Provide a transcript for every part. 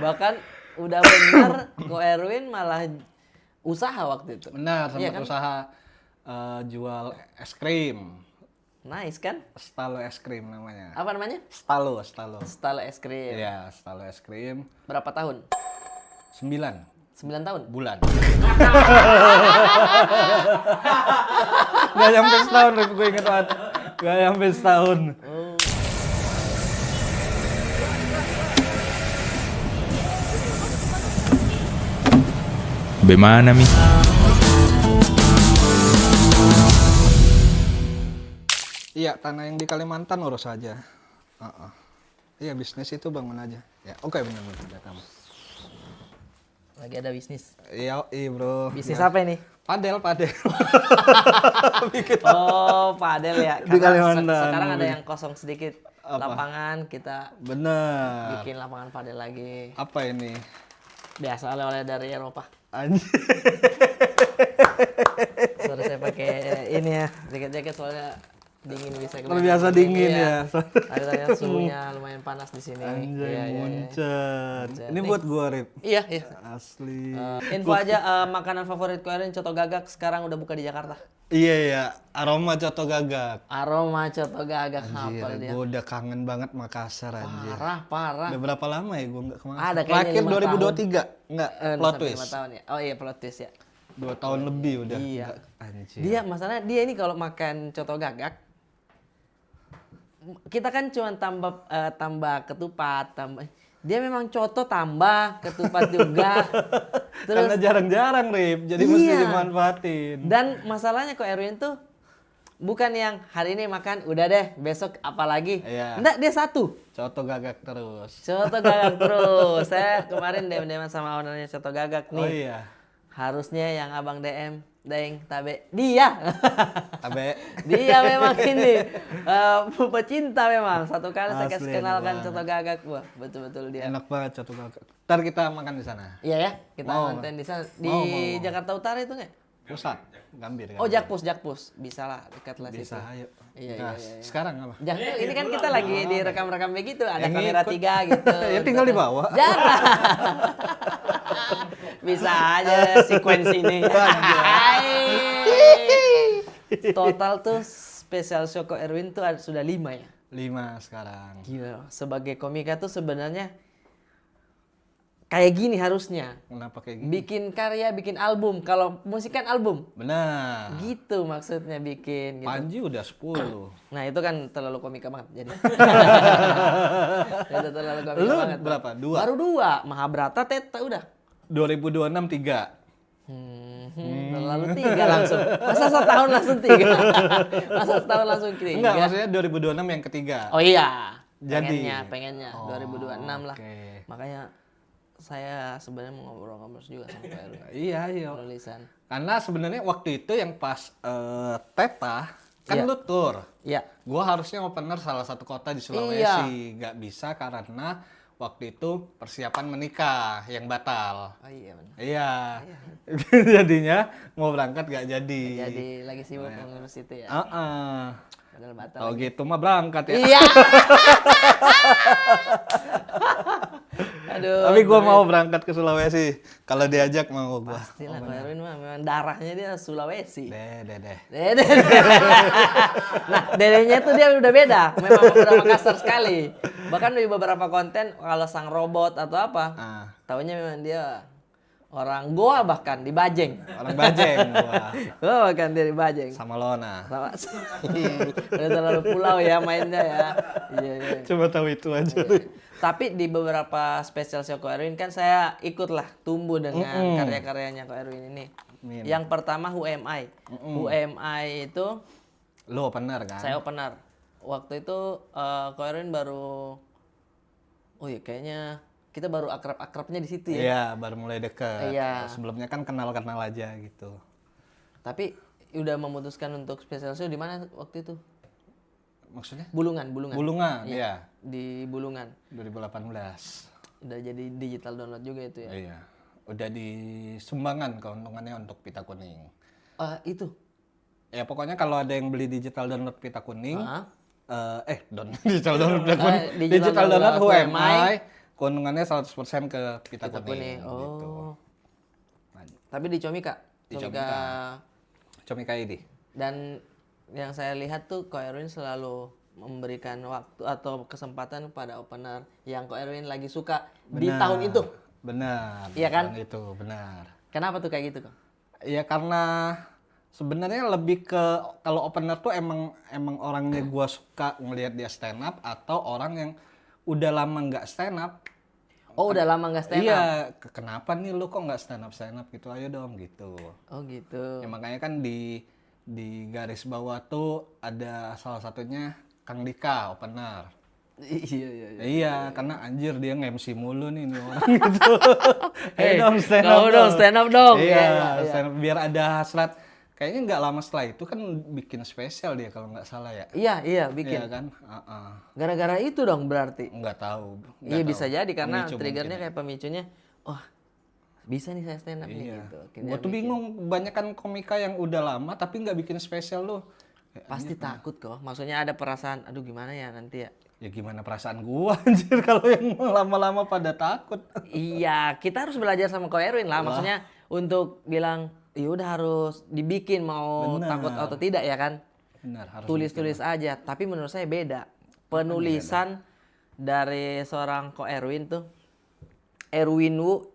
Bahkan udah bener Ko Erwin malah usaha waktu itu. Benar, sempat Iya kan? usaha jual es krim. Nice kan? Stalo es krim namanya. Apa namanya? Stalo. Style es krim. Iya, Stalo es krim. Berapa tahun? 9 9 tahun? bulan. Gak nyampe setahun, Rip, gue inget banget. Gak nyampe setahun. Bagaimana, Mi? Iya, tanah yang di Kalimantan urus aja. Iya, bisnis itu bangun aja. Ya, oke, benar. Lagi ada bisnis. Iya, bro. Bisnis Ya. apa ini? Padel. Oh, padel ya. Di Kalimantan. Sekarang ada yang kosong sedikit. Apa? Lapangan kita Bener. bikin lapangan padel lagi. Apa ini? Biasa oleh-oleh dari Eropa. Anjir. Sorry saya pakai ini ya, jaket-jaket soalnya dingin bisa kelihatan. Terbiasa dingin ya. Akhirnya suhunya lumayan panas di sini. Anjay, Iya. muncet. Ini Nih. buat gua, Rip. Iya. Asli. Info aja makanan favorit Ko Erwin coto gagak sekarang udah buka di Jakarta. Iya, aroma coto gagak. Aroma coto gagak Anjir, hafal dia. gua udah kangen banget Makassar, anjir. Parah. Udah berapa lama ya gua nggak ke Makassar? Ada kayaknya Terakhir 5 2023. Enggak, plot Sampai 5 twist. tahun ya. Oh iya plot twist ya. 2 tahun lebih udah. Iya. Nggak- Anjir. Dia masalahnya dia ini kalau makan coto gagak kita kan cuma tambah ketupat, dia memang coto tambah ketupat juga. Karena jarang-jarang, Rip. Jadi mesti Iya. dimanfaatin. Dan masalahnya Ko Erwin tuh bukan yang hari ini makan udah deh besok apalagi. Iya. Enggak, dia satu. Coto gagak terus. Coto gagak terus. Saya kemarin DM sama ownernya coto gagak nih. Oh iya. Harusnya yang abang DM, Deng, Tabe, dia. Tabe. Dia memang ini pecinta memang. Satu kali saya kasih Asli, kenalkan enak coto gagak, wah betul-betul dia. Enak banget coto gagak. Ntar kita makan di sana. Iya ya, kita Mau, konten di sana di mau. Jakarta Utara itu nggak? Pusat. Gambir. Oh Jakpus, bisa lah dekat lah situ. Bisa, ayo. Iya, Gas. iya. Sekarang apa? Jangan, ini kan kita lagi direkam-rekam begitu, ada Yang kamera ikut. 3 gitu. Ya tinggal dibawa. Jangan. Bisa aja sequence ini. Total tuh special show Ko Erwin tuh sudah 5 ya. 5 sekarang. Gila, sebagai komika tuh sebenarnya kayak gini harusnya. Kenapa kayak gini? Bikin karya, bikin album. Kalau musik kan album. Benar. Gitu maksudnya bikin gitu. Panji udah 10. Nah itu kan terlalu komika banget jadi. Itu terlalu komika Lu banget. berapa? 2? Baru 2. Mahabharata Teta udah. 2026 3. Terlalu 3 langsung. Masa setahun langsung 3? Masa setahun langsung 3? Enggak, maksudnya 2026 yang ketiga. Oh iya. Jadi. Pengennya. Oh, 2026 lah. oke. Makanya saya sebenarnya mau ngobrol-ngobrol juga sama Pak Erwin. Iya. Tulisan. Karena sebenarnya waktu itu yang pas Teta kan Iya. lu tour. Iya. Gua harusnya opener salah satu kota di Sulawesi, nggak bisa karena waktu itu persiapan menikah yang batal. Oh iya benar. Iya. Jadinya mau berangkat nggak jadi. Jadi lagi sibuk mengurus itu ya. Padahal batal. Kalau gitu mah berangkat ya. Iya. Aduh. Tapi gua mau berangkat ke Sulawesi. Kalau diajak mau gua. Pastilah Ko Erwin mah memang darahnya dia Sulawesi. Deh. Dede. Nah, dedenya tuh dia udah beda. Memang udah Makassar sekali. Bahkan di beberapa konten kalau sang robot atau apa, Ah, taunya memang dia orang Goa bahkan di Bajeng. orang Bajeng gua. Oh, bahkan dia di Bajeng. Sama Lona. Sama. Udah terlalu pulau ya mainnya ya. Iya. Coba tahu itu aja. Tapi di beberapa spesial show Ko Erwin kan saya ikutlah tumbuh dengan karya-karyanya Ko Erwin ini. Amin. Yang pertama Who Am I. Who Am I itu Lu opener kan? saya opener. Waktu itu Ko Erwin baru, oh iya kayaknya kita baru akrab-akrabnya di situ ya. Iya, baru mulai deket. Iya. Sebelumnya kan kenal-kenal aja gitu. Tapi udah memutuskan untuk spesial show di mana waktu itu? Maksudnya? Bulungan. Bulungan, iya. Di Bulungan. 2018. Udah jadi digital download juga itu ya. Iya. Udah disumbangan keuntungannya untuk Pita Kuning. Itu. Ya pokoknya kalau ada yang beli digital download Pita Kuning, Ah. digital download Pita Kuning. digital Digital download download Who Am Who Am I, keuntungannya 100% ke Pita Kita Kuning kuning. Oh. gitu. Nah, Tapi di Comika. Di Comika. Comika ini. Dan yang saya lihat tuh Ko Erwin selalu memberikan waktu atau kesempatan pada opener yang Ko Erwin lagi suka di Benar, tahun itu. Benar. Iya kan? Tahun itu benar. Kenapa tuh kayak gitu kok? Ya karena sebenarnya lebih ke kalau opener tuh emang orangnya gua suka ngelihat dia stand up atau orang yang udah lama nggak stand up. Oh udah lama nggak stand up? Iya, kenapa nih lu kok nggak stand up gitu, ayo dong gitu. Oh gitu. Ya makanya kan di garis bawah tuh ada salah satunya Kang Dika opener. Iya iya. Iya, karena anjir dia nge-MC mulu nih orang gitu. Hey, Ayo dong stand kamu up dong, stand up dong. Iya, Iya, iya, iya. stand up biar ada hasrat. Kayaknya nggak lama setelah itu kan bikin spesial dia kalau nggak salah ya. Iya bikin. Iya kan? Gara-gara itu dong berarti. Nggak tahu. Iya bisa jadi karena Pemicu triggernya mungkin. kayak pemicunya. Wah bisa nih saya stand up nih Iya. gitu. Gue tuh bingung, banyak kan komika yang udah lama tapi nggak bikin spesial loh. Pasti takut kok. Maksudnya ada perasaan, aduh gimana ya nanti ya. Ya gimana perasaan gua anjir kalau yang lama-lama pada takut. Iya, kita harus belajar sama Ko Erwin lah. Maksudnya untuk bilang, ya udah harus dibikin mau Benar. takut atau tidak ya kan. Benar, harus Tulis-tulis aja. Tapi menurut saya beda. Penulisan dari seorang Ko Erwin tuh, Erwin Wu,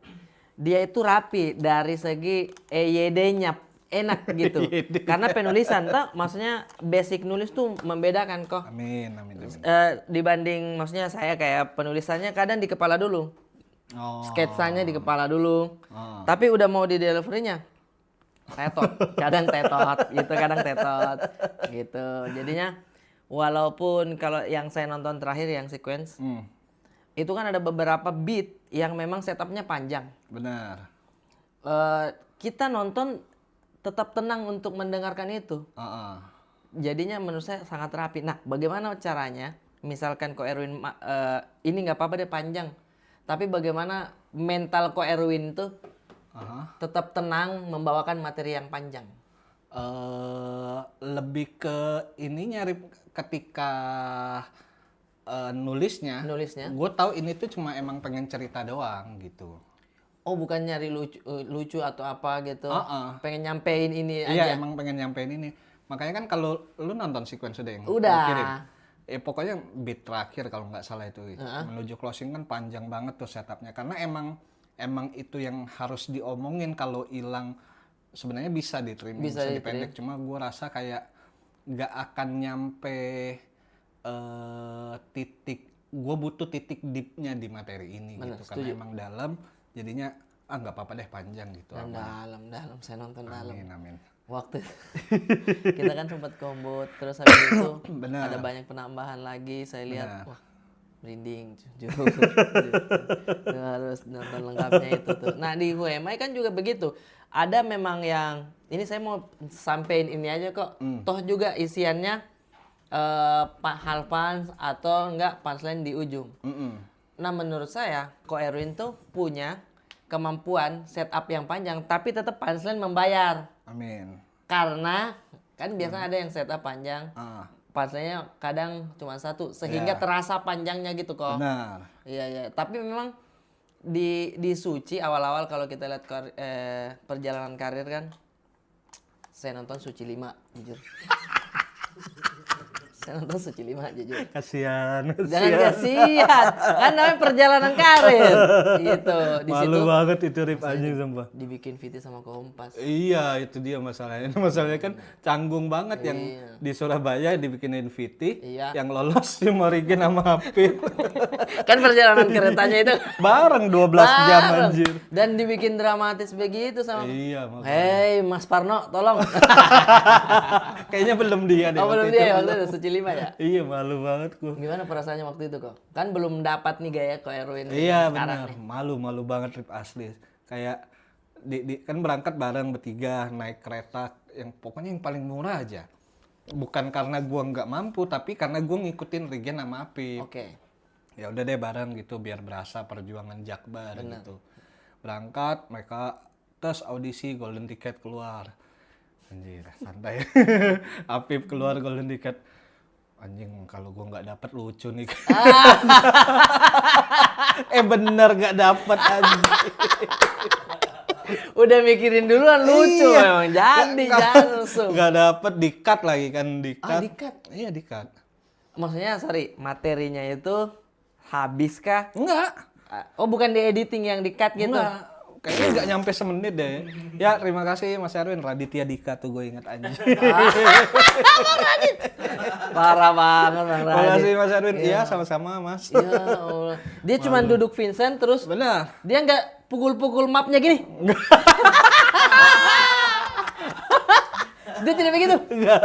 dia itu rapi dari segi EYD-nya enak gitu. Karena penulisan tuh, maksudnya basic nulis tuh membedakan kok. Amin. Dibanding maksudnya saya kayak penulisannya kadang di kepala dulu. Oh. Sketsanya di kepala dulu. Oh. Tapi udah mau di delivery-nya tetot. Kadang tetot gitu, kadang tetot gitu. Jadinya walaupun kalau yang saya nonton terakhir yang sequence itu kan ada beberapa beat yang memang setupnya panjang. Benar. Kita nonton tetap tenang untuk mendengarkan itu. Jadinya menurut saya sangat rapi. Nah, bagaimana caranya? Misalkan Ko Erwin ini nggak apa-apa deh panjang, tapi bagaimana mental Ko Erwin tuh tetap tenang membawakan materi yang panjang? Lebih ke ininya Rip, ketika nulisnya. Gue tahu ini tuh cuma emang pengen cerita doang gitu. Oh, bukan nyari lucu atau apa gitu. Pengen nyampein ini Iya, aja. emang pengen nyampein ini. Makanya kan kalau lu nonton sequence udah yang Udah. gua kirim. Pokoknya beat terakhir kalau nggak salah itu. Menuju closing kan panjang banget tuh setupnya. Karena emang itu yang harus diomongin, kalau hilang sebenarnya bisa diterima, bisa dipendek. Cuma gua rasa kayak nggak akan nyampe titik. Gua butuh titik deepnya di materi ini gitu. Karena emang dalam. Jadinya nggak apa-apa deh panjang gitu. Dan dalam saya nonton dalam. Amin. Waktu kita kan sempat combo terus habis itu Benar. ada banyak penambahan lagi, saya lihat wah merinding jujur. Harus nonton lengkapnya itu tuh. Nah di HUMI kan juga begitu, ada memang yang ini saya mau sampein ini aja kok, toh juga isiannya hal fans atau enggak punchline di ujung. Nah menurut saya Ko Erwin tuh punya kemampuan setup yang panjang tapi tetap punchline membayar. Amin. Karena kan biasanya ada yang setup panjang, punchline-nya kadang cuma satu sehingga terasa panjangnya gitu kok. Benar. Iya. Tapi memang di Suci awal-awal kalau kita lihat perjalanan karir kan, saya nonton Suci 5 jujur. Saya nonton Suci 5 jujur. Kasihan. Jangan kasihan, kan namanya perjalanan karir. Gitu. Di Malu situ banget itu Rip anjing sumpah. dibikin VT sama Kompas. Iya, itu dia masalahnya. Masalahnya kan canggung banget yang di Surabaya dibikinin VT, yang lolos cuma Regen sama Apip. Kan perjalanan keretanya itu Bareng 12 jam anjir. dan dibikin dramatis begitu sama. Iya, makanya. Hei Mas Parno, tolong. Kayaknya belum dia deh. Oh belum waktu dia itu. ya, waktu itu Suci 5 ya? Iya, malu banget gua. Gimana perasaannya waktu itu kok? Kan belum dapat nih gaya Ko Erwin. Iya sekarang benar, malu banget Rip asli. Kayak kan berangkat bareng bertiga naik kereta yang pokoknya yang paling murah aja. Bukan karena gua nggak mampu, tapi karena gua ngikutin Regen sama Apip. Oke. Ya udah deh bareng gitu biar berasa perjuangan Jakbar gitu. Berangkat mereka tes audisi golden ticket keluar. Anjir, santai. Apip keluar golden ticket. Anjing, kalau gua nggak dapet lucu nih. Ah, Bener nggak dapet anjing. udah mikirin duluan lucu Iya. memang. Jadi jangan langsung. Nggak dapet, di-cut lagi kan, di-cut. di-cut? Iya, di-cut. Maksudnya sorry, materinya itu habis kah? Enggak. Oh, bukan di editing yang di-cut gitu. Enggak. Kayaknya nggak nyampe semenit deh. Ya, terima kasih Mas Erwin. Raditya Dika tuh gue inget aja. Parah banget Bang Terima Radit. kasih Mas Erwin. Iya, sama-sama Mas. Ya Allah. Dia cuma duduk Vincent terus Benar. dia nggak pukul-pukul mapnya gini. Dia tidak begitu. Ya,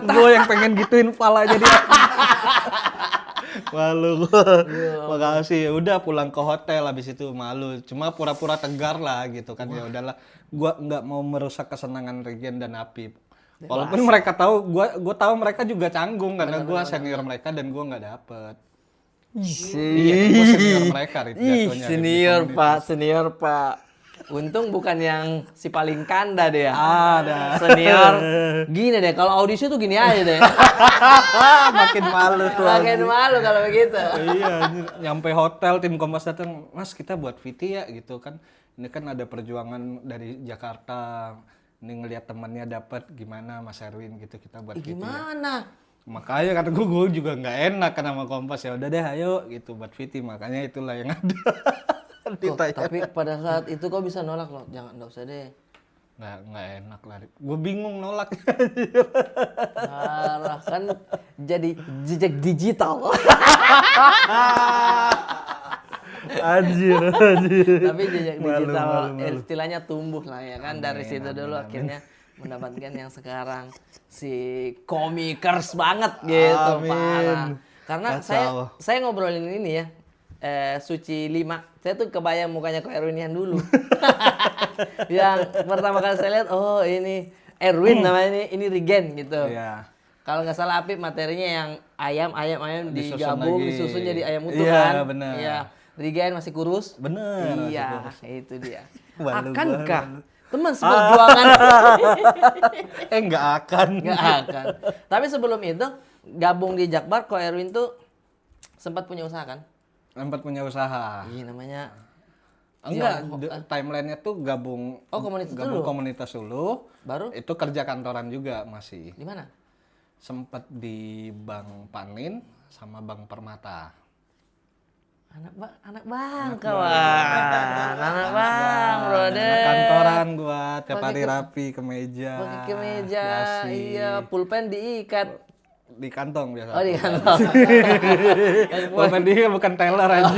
Gue yang pengen gituin palanya dia. Malu gue. Makasih. Udah pulang ke hotel habis itu malu. Cuma pura-pura tegar lah gitu kan. Ya udahlah. Gue nggak mau merusak kesenangan Regen dan Apip. Walaupun mereka tahu, gue tahu mereka juga canggung karena gue senior mereka dan gue nggak dapet. Iya, gue senior mereka Ih, jatuhnya. senior Pak. Untung bukan yang si paling kanda deh ya. Ada. Senior. Gini deh, kalau audisi tuh gini aja deh. Makin malu tuh. Makin malu kalau begitu. Iya, anjir. Nyampe hotel tim Kompas datang, Mas kita buat VT ya gitu kan. Ini kan ada perjuangan dari Jakarta. Ini ngelihat temannya dapat gimana Mas Erwin gitu kita buat VT. Gimana? Makanya kata gue juga nggak enak kan sama Kompas, ya udah deh ayo gitu buat VT, makanya itulah yang ada. Kok, tapi pada saat itu kok bisa nolak loh? Jangan, nggak usah deh. Nggak enak lah. Gue bingung nolak. Parah kan jadi jejak digital. Anjir. Tapi jejak Malu, digital malu. istilahnya tumbuh lah ya kan. Dari situ dulu akhirnya mendapatkan yang sekarang si komikers banget gitu. Amin. Parah. Karena Kacau. saya ngobrolin ini ya. Suci 5. Saya tuh kebayang mukanya Ko Erwin yang dulu. Yang pertama kali saya lihat, oh ini Erwin namanya, ini Regen gitu. Iya. Kalau nggak salah Apip materinya yang ayam Disusun digabung, lagi. disusun jadi ayam utuh Iya, kan. bener. Iya. Regen masih kurus. Bener. Iya, masih kurus. itu dia. Malu Akankah gua, teman seperjuangan? Nggak akan. Nggak akan. Tapi sebelum itu gabung di Jakbar, Ko Erwin tuh sempat punya usaha kan? Sempat punya usaha. Iya namanya. Enggak, timelinenya tuh gabung komunitas dulu. Baru Itu kerja kantoran juga masih. di mana? Sempat di Bank Panin sama Bank Permata. Anak bang kawan. Anak bang, brother. Kantoran gua tiap Pakai hari rapi kemeja. Pakai kemeja, dasi. iya, pulpen diikat. Di kantong biasa. Oh di kantong. Pulpen dia bukan teller aja.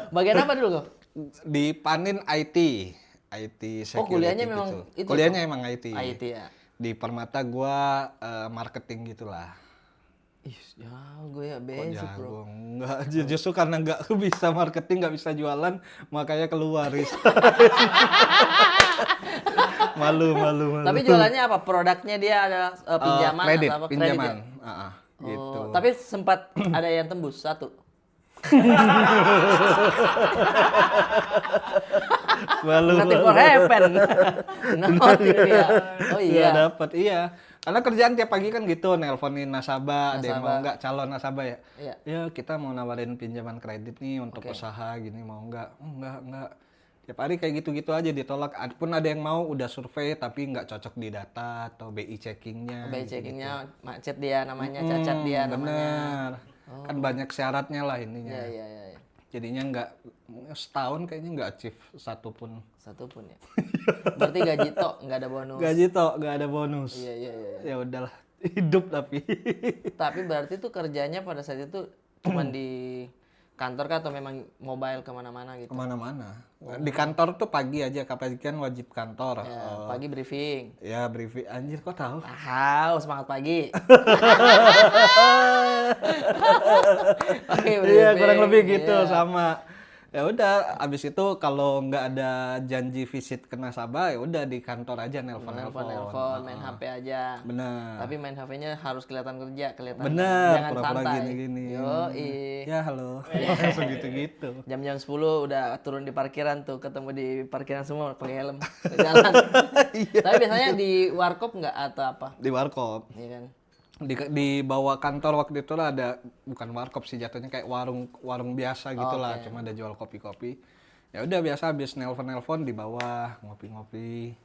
Bagian apa dulu kok? Di Panin IT security. Oh, kuliahnya memang itu? Kuliahnya emang IT. IT ya. Di Permata gua marketing gitulah. Ih, jago ya, Kok basic bro. jago? Enggak, justru karena nggak bisa marketing, nggak bisa jualan, makanya keluar. malu. Tapi jualannya apa? Produknya dia ada pinjaman kredit, atau apa? pinjaman. Kredit ya? Gitu. Oh, tapi sempat ada yang tembus satu. Malu. Nothing for happen. Nothing dia. Oh Iya iya. dapat, iya. Karena kerjaan tiap pagi kan gitu, nelponin nasabah, ada yang mau nggak calon nasabah ya. Iya. Ya kita mau nawarin pinjaman kredit nih untuk usaha gini, mau nggak? Oh, enggak. Tiap hari kayak gitu-gitu aja ditolak. Pun ada yang mau udah survei tapi nggak cocok di data atau BI checkingnya. BI checkingnya macet dia namanya, cacat dia namanya. Bener. Kan banyak syaratnya lah ininya. Iya. Jadinya nggak, setahun kayaknya nggak achieve satu pun. Satu pun ya. Berarti gaji tok, nggak ada bonus. Gaji tok, nggak ada bonus. Iya. Ya udahlah, hidup tapi. Tapi berarti tuh kerjanya pada saat itu cuma di kantor kah atau memang mobile kemana-mana gitu? Kemana-mana. Di kantor tuh pagi aja, kapan kan wajib kantor. Ya, pagi briefing. Ya briefing, anjir kok tahu? Tahu, semangat pagi. Pagi Iya briefing, kurang lebih gitu iya. sama. Ya udah, abis itu kalau nggak ada janji visit ke nasabah, ya udah di kantor aja nelpon. Main HP aja. Bener. Tapi main HP-nya harus kelihatan kerja, kelihatan Bener, jangan pura-pura santai. gini-gini. Yoi. Ya halo, langsung gitu-gitu. Jam-jam 10 udah turun di parkiran tuh, ketemu di parkiran semua pakai helm ke jalan. Iya. Tapi biasanya di warkop nggak atau apa? Di warkop. Iya kan? Di bawah kantor waktu itu lah ada, bukan warkop sih jatuhnya, kayak warung biasa gitulah, cuma ada jual kopi-kopi. Ya udah biasa habis nelpon di bawah ngopi-ngopi.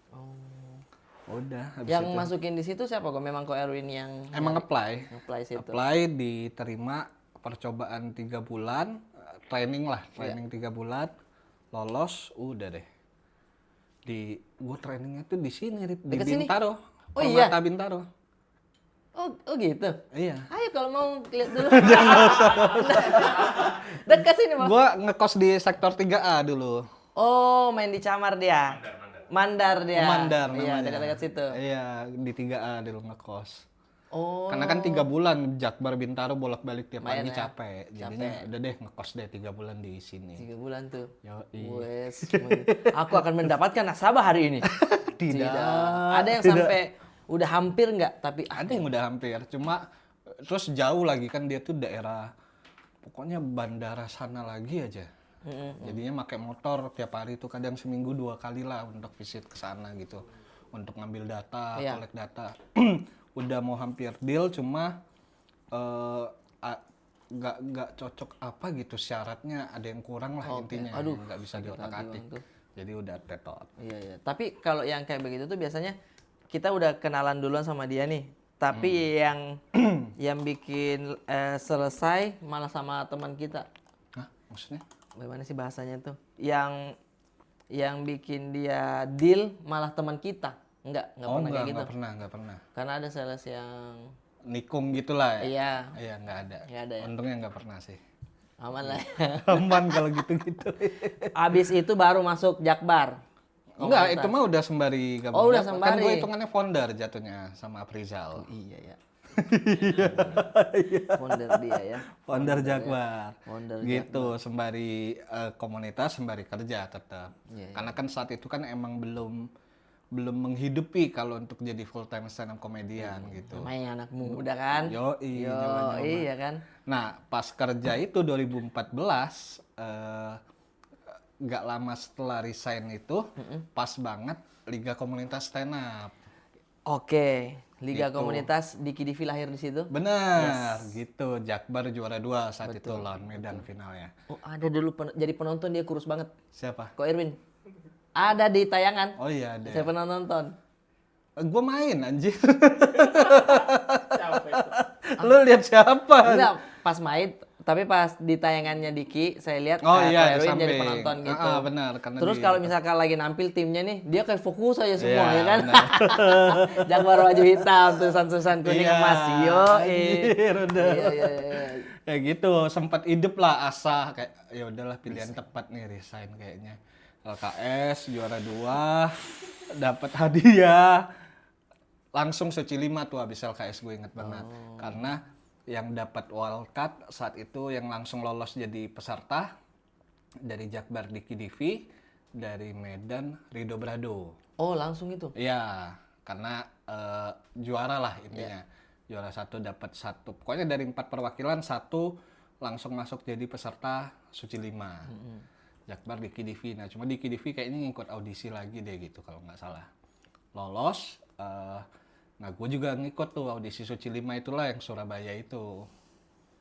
Udah habis Yang itu. masukin di situ siapa kok? Memang kok Erwin yang Emang apply situ. apply diterima, percobaan 3 bulan, training 3 bulan, lolos, udah deh. Gua trainingnya tuh di sini, Rip, di Dekat sini? Bintaro. Oh iya? Permata Bintaro. Oh gitu. Iya. Ayo kalau mau lihat dulu. Dekat sini Bang. Gua ngekos di sektor 3A dulu. Oh, main di Camar dia. Mandar dia. Mandar Iya, namanya. dekat-dekat situ. Iya, di 3A dulu ngekos. Oh. Karena kan 3 bulan Jakbar Bintaro bolak-balik tiap Lumayan pagi ya. capek. Jadinya udah deh ngekos deh 3 bulan di sini. 3 bulan tuh. Yoi. Wes. Aku akan mendapatkan nasabah hari ini. Tidak. Ada yang sampai udah hampir nggak? Tapi Ada yang udah hampir, cuma terus jauh lagi kan, dia tuh daerah pokoknya bandara sana lagi aja. Jadinya pakai motor tiap hari tuh, kadang seminggu 2 kali lah untuk visit ke sana gitu. Untuk ngambil data, collect data. Udah mau hampir deal, cuma nggak cocok apa gitu syaratnya, ada yang kurang lah intinya. Aduh, nggak bisa diotak-atik. Jadi udah tetot. Iya, iya. Tapi kalau yang kayak begitu tuh biasanya kita udah kenalan duluan sama dia nih. Tapi yang bikin selesai malah sama teman kita. Hah? Maksudnya? Bagaimana sih bahasanya tuh? Yang bikin dia deal malah teman kita. Enggak pernah kayak gitu. Nggak pernah. Karena ada sales yang Nikung gitulah ya? iya, Iya, nggak ada. nggak ada ya. Untungnya nggak pernah sih. Aman lah. Aman kalau gitu-gitu. Abis itu baru masuk Jakbar. Enggak, itu mah udah sembari gabung. Oh, udah Kan sembari. gue hitungannya founder jatuhnya sama Aprizal. Iya ya. Founder dia ya. Founder Jakbar. Founder Gitu, sembari komunitas, sembari kerja tetap. Iya, Karena kan saat itu kan emang belum menghidupi kalau untuk jadi full time stand up comedian gitu. Namanya anak muda kan. Yoi, Yo, nyoba-nyoba. iya kan. Nah, pas kerja itu 2014, nggak lama setelah resign itu, pas banget Liga Komunitas Stand Up. Oke, Liga Gitu. Komunitas Diki Divi lahir di situ. Benar, gitu. Jakbar juara 2 saat itu lawan Medan finalnya. Oh, ada dulu jadi penonton dia kurus banget. Siapa? Kok Irwin? Ada di tayangan. Oh iya, ada. Saya pernah nonton. Gue main anjir. Lu lihat siapa? Enggak, pas main, tapi pas di tayangannya Diki, saya lihat Oh iya, Kak di Erwin jadi samping. penonton gitu. Benar, karena Terus kalau misalkan lagi nampil timnya nih, dia kayak fokus aja semua Iya, ya kan. benar. Jakbar baju hitam, tulisan-tulisan kuning Iya, emas. Yo, anjir, udah. iya. Ya gitu, sempat hidup lah asa kayak ya udahlah pilihan tepat nih resign kayaknya. LKS juara 2, dapat hadiah. Langsung Suci 5 tuh habis LKS, gue inget banget. Karena yang dapat wildcard saat itu yang langsung lolos jadi peserta dari Jakbar Diki Divi, dari Medan Rido Brado. Oh, langsung itu. Iya, karena juara lah intinya. Juara 1 dapat 1. Pokoknya dari 4 perwakilan 1 langsung masuk jadi peserta Suci 5. Jakbar Diki Divi. Nah, cuma Diki Divi kayaknya ngikut audisi lagi deh gitu kalau nggak salah. Lolos. Nah, gue juga ngikut tuh audisi Suci 5 itulah yang Surabaya itu.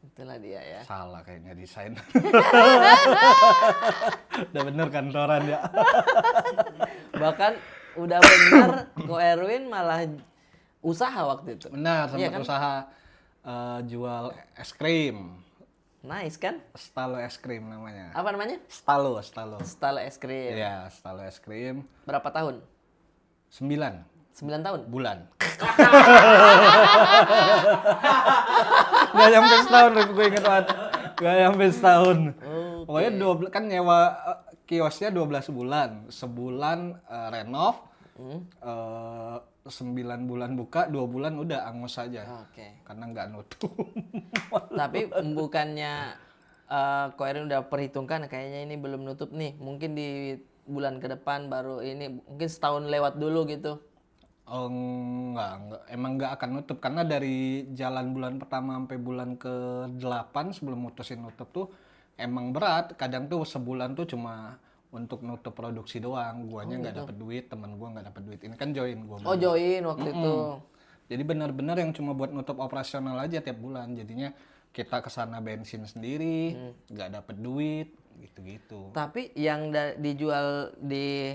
Itulah dia ya. Salah kayaknya desain. Udah bener kantoran ya. Bahkan udah bener Ko Erwin malah usaha waktu itu. Benar, sempat Iya kan? usaha jual es krim. Nice kan? Stalo es krim namanya. Apa namanya? Stalo. Style es krim. Iya, Stalo es krim. Berapa tahun? 9 9 tahun? bulan. Gak nyampe setahun, gue inget banget. Gak nyampe setahun. Pokoknya 12, kan nyewa kiosnya 12 bulan. Sebulan renov, 9 bulan buka, 2 bulan udah angus aja. Oke. Karena nggak nutup. Tapi bukannya Ko Erwin udah perhitungkan kayaknya ini belum nutup nih. Mungkin di bulan ke depan baru ini, mungkin setahun lewat dulu gitu. Oh, enggak. Emang nggak akan nutup. Karena dari jalan bulan pertama sampai bulan ke-8 sebelum mutusin nutup tuh emang berat. Kadang tuh sebulan tuh cuma untuk nutup produksi doang. Guanya nggak dapet duit, temen gua nggak dapet duit. Ini kan join gua. Oh, join waktu itu. Jadi benar-benar yang cuma buat nutup operasional aja tiap bulan. Jadinya kita kesana bensin sendiri, nggak dapet duit, gitu-gitu. Tapi yang dijual di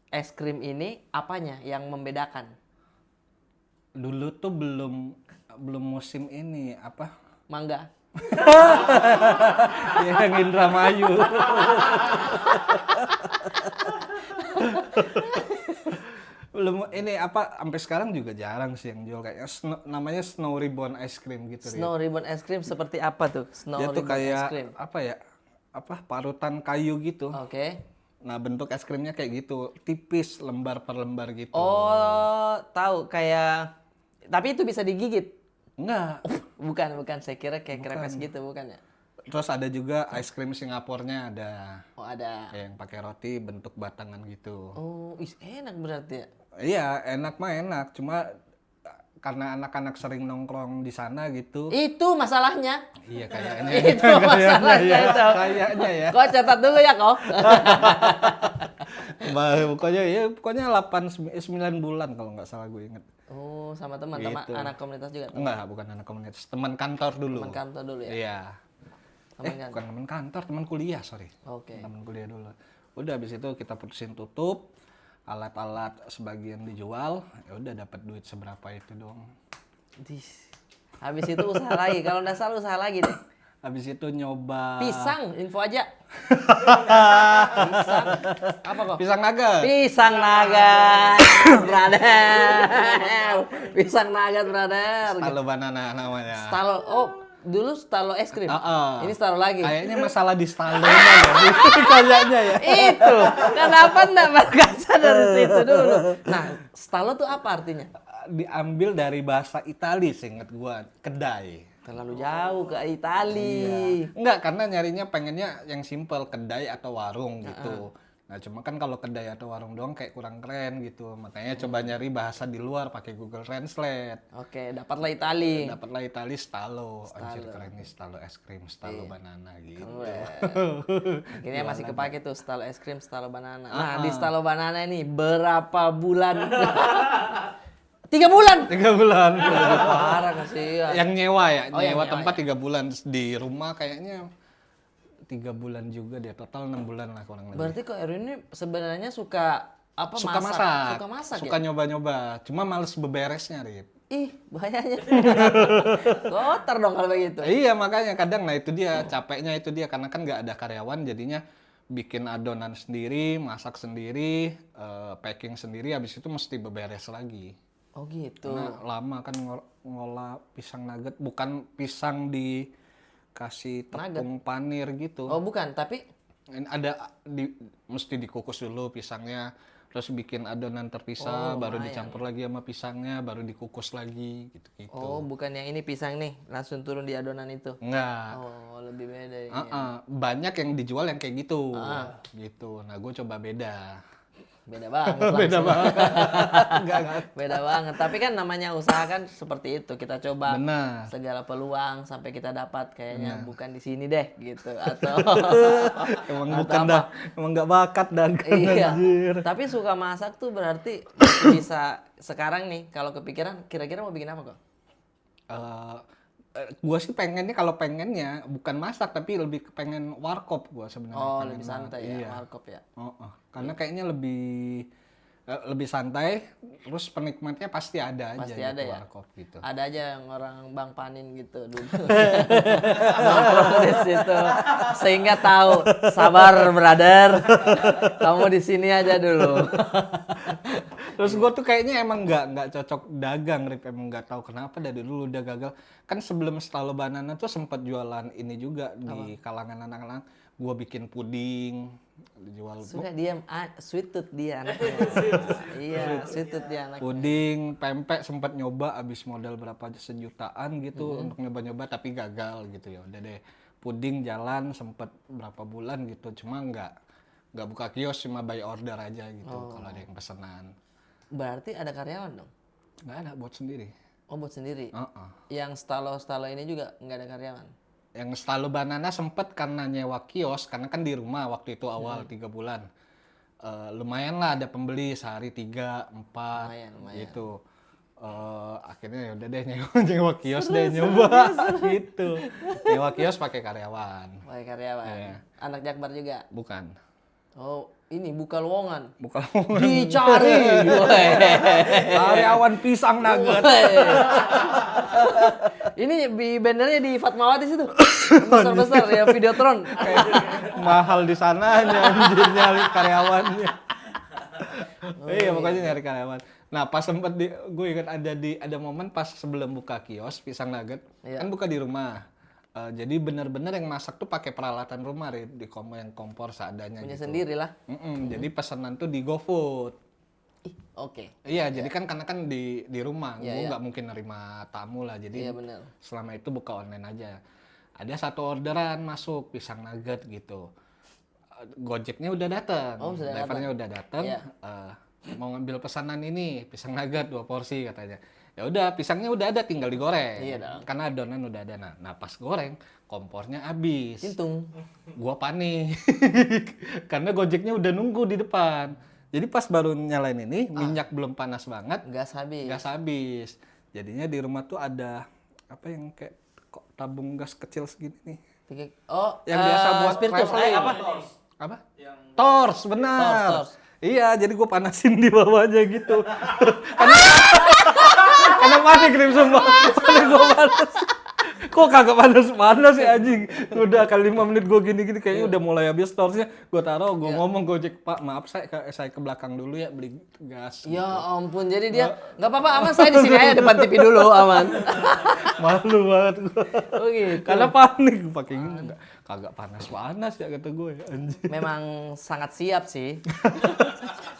es krim ini apanya yang membedakan? Dulu tuh belum musim ini apa? Mangga. Yang Indramayu. Belum ini apa sampai sekarang juga jarang sih yang jual kayaknya namanya Snow Ribbon Ice Cream gitu. Snow Ribbon Ice Cream seperti apa tuh? Snow Dia tuh Ribbon Ice kayak Cream. apa ya? Apa parutan kayu gitu. Oke. Nah, bentuk es krimnya kayak gitu, tipis lembar per lembar gitu. Oh, tahu kayak tapi itu bisa digigit. Enggak. Bukan, saya kira kayak krepes gitu, bukan ya? Terus ada juga ice cream Singapurnya ada. Oh, ada. Yang pakai roti bentuk batangan gitu. Oh, enak berarti ya. Iya, enak mah enak. Cuma karena anak-anak sering nongkrong di sana gitu. Itu masalahnya. Iya, kayaknya. Itu masalahnya ya, itu. Kayaknya ya. Kau catat dulu ya, kau. Pokoknya 9 bulan kalau nggak salah gue inget. Oh, sama teman-teman Gitu. anak komunitas juga. Enggak, bukan anak komunitas. Teman kantor dulu. Teman kantor dulu ya. Iya. Teman kantor. Bukan teman kantor, teman kuliah, sorry. Oke. Teman kuliah dulu. Udah habis itu kita putusin tutup. Alat-alat sebagian dijual, ya udah dapat duit seberapa itu dong. Habis itu usaha lagi. Kalau nggak salah usaha lagi deh. Habis itu nyoba Pisang, info aja. Pisang. Apa kok? pisang naga. Pisang naga, brother. Pisang naga, brother. Stalo banana namanya. Stalo, dulu stalo es krim. Ini stalo lagi. Kayaknya masalah di stalonya ya. Kayaknya ya. Itu. Kenapa enggak berkaca dari situ dulu? Nah, stalo tuh apa artinya? Diambil dari bahasa Itali, seinget gua, kedai. Terlalu jauh ke Itali. Enggak, karena nyarinya pengennya yang simple, kedai atau warung gitu. Nah, cuma kan kalau kedai atau warung doang kayak kurang keren gitu. Makanya coba nyari bahasa di luar pakai Google Translate. Oke, dapatlah Itali. Dapatlah Itali Stalo. Anjir keren nih, Stalo es krim, Stalo banana gitu. Akhirnya masih kepake tuh stalo es krim, stalo banana. Nah, di stalo banana ini berapa bulan? 3 bulan. 3 bulan. Parah kasihan. Yang nyewa ya, Oh, yang nyewa nyewa tempat 3 bulan. Di rumah kayaknya 3 bulan juga deh, total 6 bulan lah kurang lebih. Berarti kok Erwin ini sebenarnya suka apa Suka masak? masak. Suka masak Suka ya? nyoba-nyoba. Cuma males beberesnya, Rip. Ih, bahayanya. Kotor dong kalau begitu. Iya, makanya kadang nah itu dia, capeknya itu dia karena kan nggak ada karyawan jadinya bikin adonan sendiri, masak sendiri, packing sendiri, habis itu mesti beberes lagi. Oh gitu. Karena lama kan ngolah pisang nugget, bukan pisang dikasih tepung panir gitu. Oh bukan, tapi Ini ada mesti dikukus dulu pisangnya, terus bikin adonan terpisah, baru dicampur lagi sama pisangnya, baru dikukus lagi gitu-gitu. oh bukan yang ini pisang nih, langsung turun di adonan itu. Enggak. Oh, lebih beda ini. Banyak yang dijual yang kayak gitu. Gitu. Nah, gue coba beda. Beda banget. Beda banget. Enggak. Beda banget. Tapi kan namanya usaha kan seperti itu. Kita coba Benar. segala peluang sampai kita dapat kayaknya bukan di sini deh gitu atau Emang bukan dah. Emang nggak bakat dan iya. anjir. Tapi suka masak tuh berarti bisa sekarang nih kalau kepikiran kira-kira mau bikin apa kok? Gue sih pengennya kalau pengennya bukan masak tapi lebih pengen warkop gue sebenarnya. Oh, pengen lebih banget. santai ya, Iya. warkop ya. Karena kayaknya lebih santai, terus penikmatnya pasti ada aja Pasti gitu, ada ya? warkop gitu. Ada aja yang orang Bang Panin gitu dulu. Nongkrong di situ sehingga tahu sabar brother. Kamu di sini aja dulu. Terus gue tuh kayaknya emang nggak cocok dagang, Rip. Emang nggak tahu kenapa dari dulu udah gagal. Kan sebelum Stalo Banana tuh sempat jualan ini juga di kalangan anak-anak. Gue bikin puding, dijual Suka dia sweet tooth dia anaknya. Iya, sweet tooth dia anaknya. puding, pempek sempat nyoba abis modal berapa sejutaan gitu untuk nyoba-nyoba tapi gagal gitu ya. Udah deh, puding jalan sempat berapa bulan gitu. Cuma nggak buka kios, cuma by order aja gitu kalau ada yang pesanan. Berarti ada karyawan dong? Nggak ada, buat sendiri. Oh, buat sendiri. Uh-uh. Yang stalo ini juga nggak ada karyawan. Yang Stalo Banana sempet karena nyewa kios, karena kan di rumah waktu itu awal 3 bulan. Lumayan lah ada pembeli sehari 3, 4 Lumayan. gitu. Akhirnya ya udah deh nyewa kios deh nyoba gitu. Nyewa kios pakai karyawan. Pakai karyawan. Iya. Anak Jakbar juga. Bukan. Oh, ini buka lowongan. Bukan. Dicari. Karyawan pisang nugget. Ini bannernya di Fatmawati situ. Besar-besar ya Videotron. Mahal di sananya anjir nyari karyawannya. Iya, pokoknya nyari karyawan. Nah, pas sempet gue ingat ada momen pas sebelum buka kios pisang nugget, kan buka di rumah. Jadi benar-benar yang masak tuh pakai peralatan rumah, di kompor seadanya Punya gitu. sendiri lah. Jadi pesanan tuh di GoFood. Oke. Iya, jadi kan karena kan di rumah, gue nggak mungkin nerima tamu lah. Jadi Iya benar. selama itu buka online aja. Ada satu orderan masuk pisang nugget gitu. Gojeknya udah datang, drivernya udah datang. Mau ngambil pesanan ini pisang nugget 2 porsi katanya. Ya udah, pisangnya udah ada, tinggal digoreng. Iya dong. Karena adonan udah ada. Nah pas goreng kompornya habis. Cintung. Gua panik karena Gojeknya udah nunggu di depan. Jadi pas baru nyalain ini minyak belum panas banget, Gas habis. Jadinya di rumah tuh ada apa yang kayak tabung gas kecil segini nih. Oh, Yang biasa buat spiritus. traveling. Apa? Tors, benar. Tors. Iya, jadi gue panasin di bawahnya gitu. Karena panik nih sumpah. Panik gue panas. Kok kagak panas ya anjing. Udah kali 5 menit gue gini-gini kayaknya udah mulai habis torsnya. Gue taruh, gue ngomong Gojek, "Pak, maaf saya ke belakang dulu ya beli gas." Ya ampun, jadi dia nggak apa-apa aman, saya di sini aja depan TV dulu aman. Malu banget gue. Oh gitu. Karena panik pakai ini kagak panas ya kata gue anjing. Memang sangat siap sih.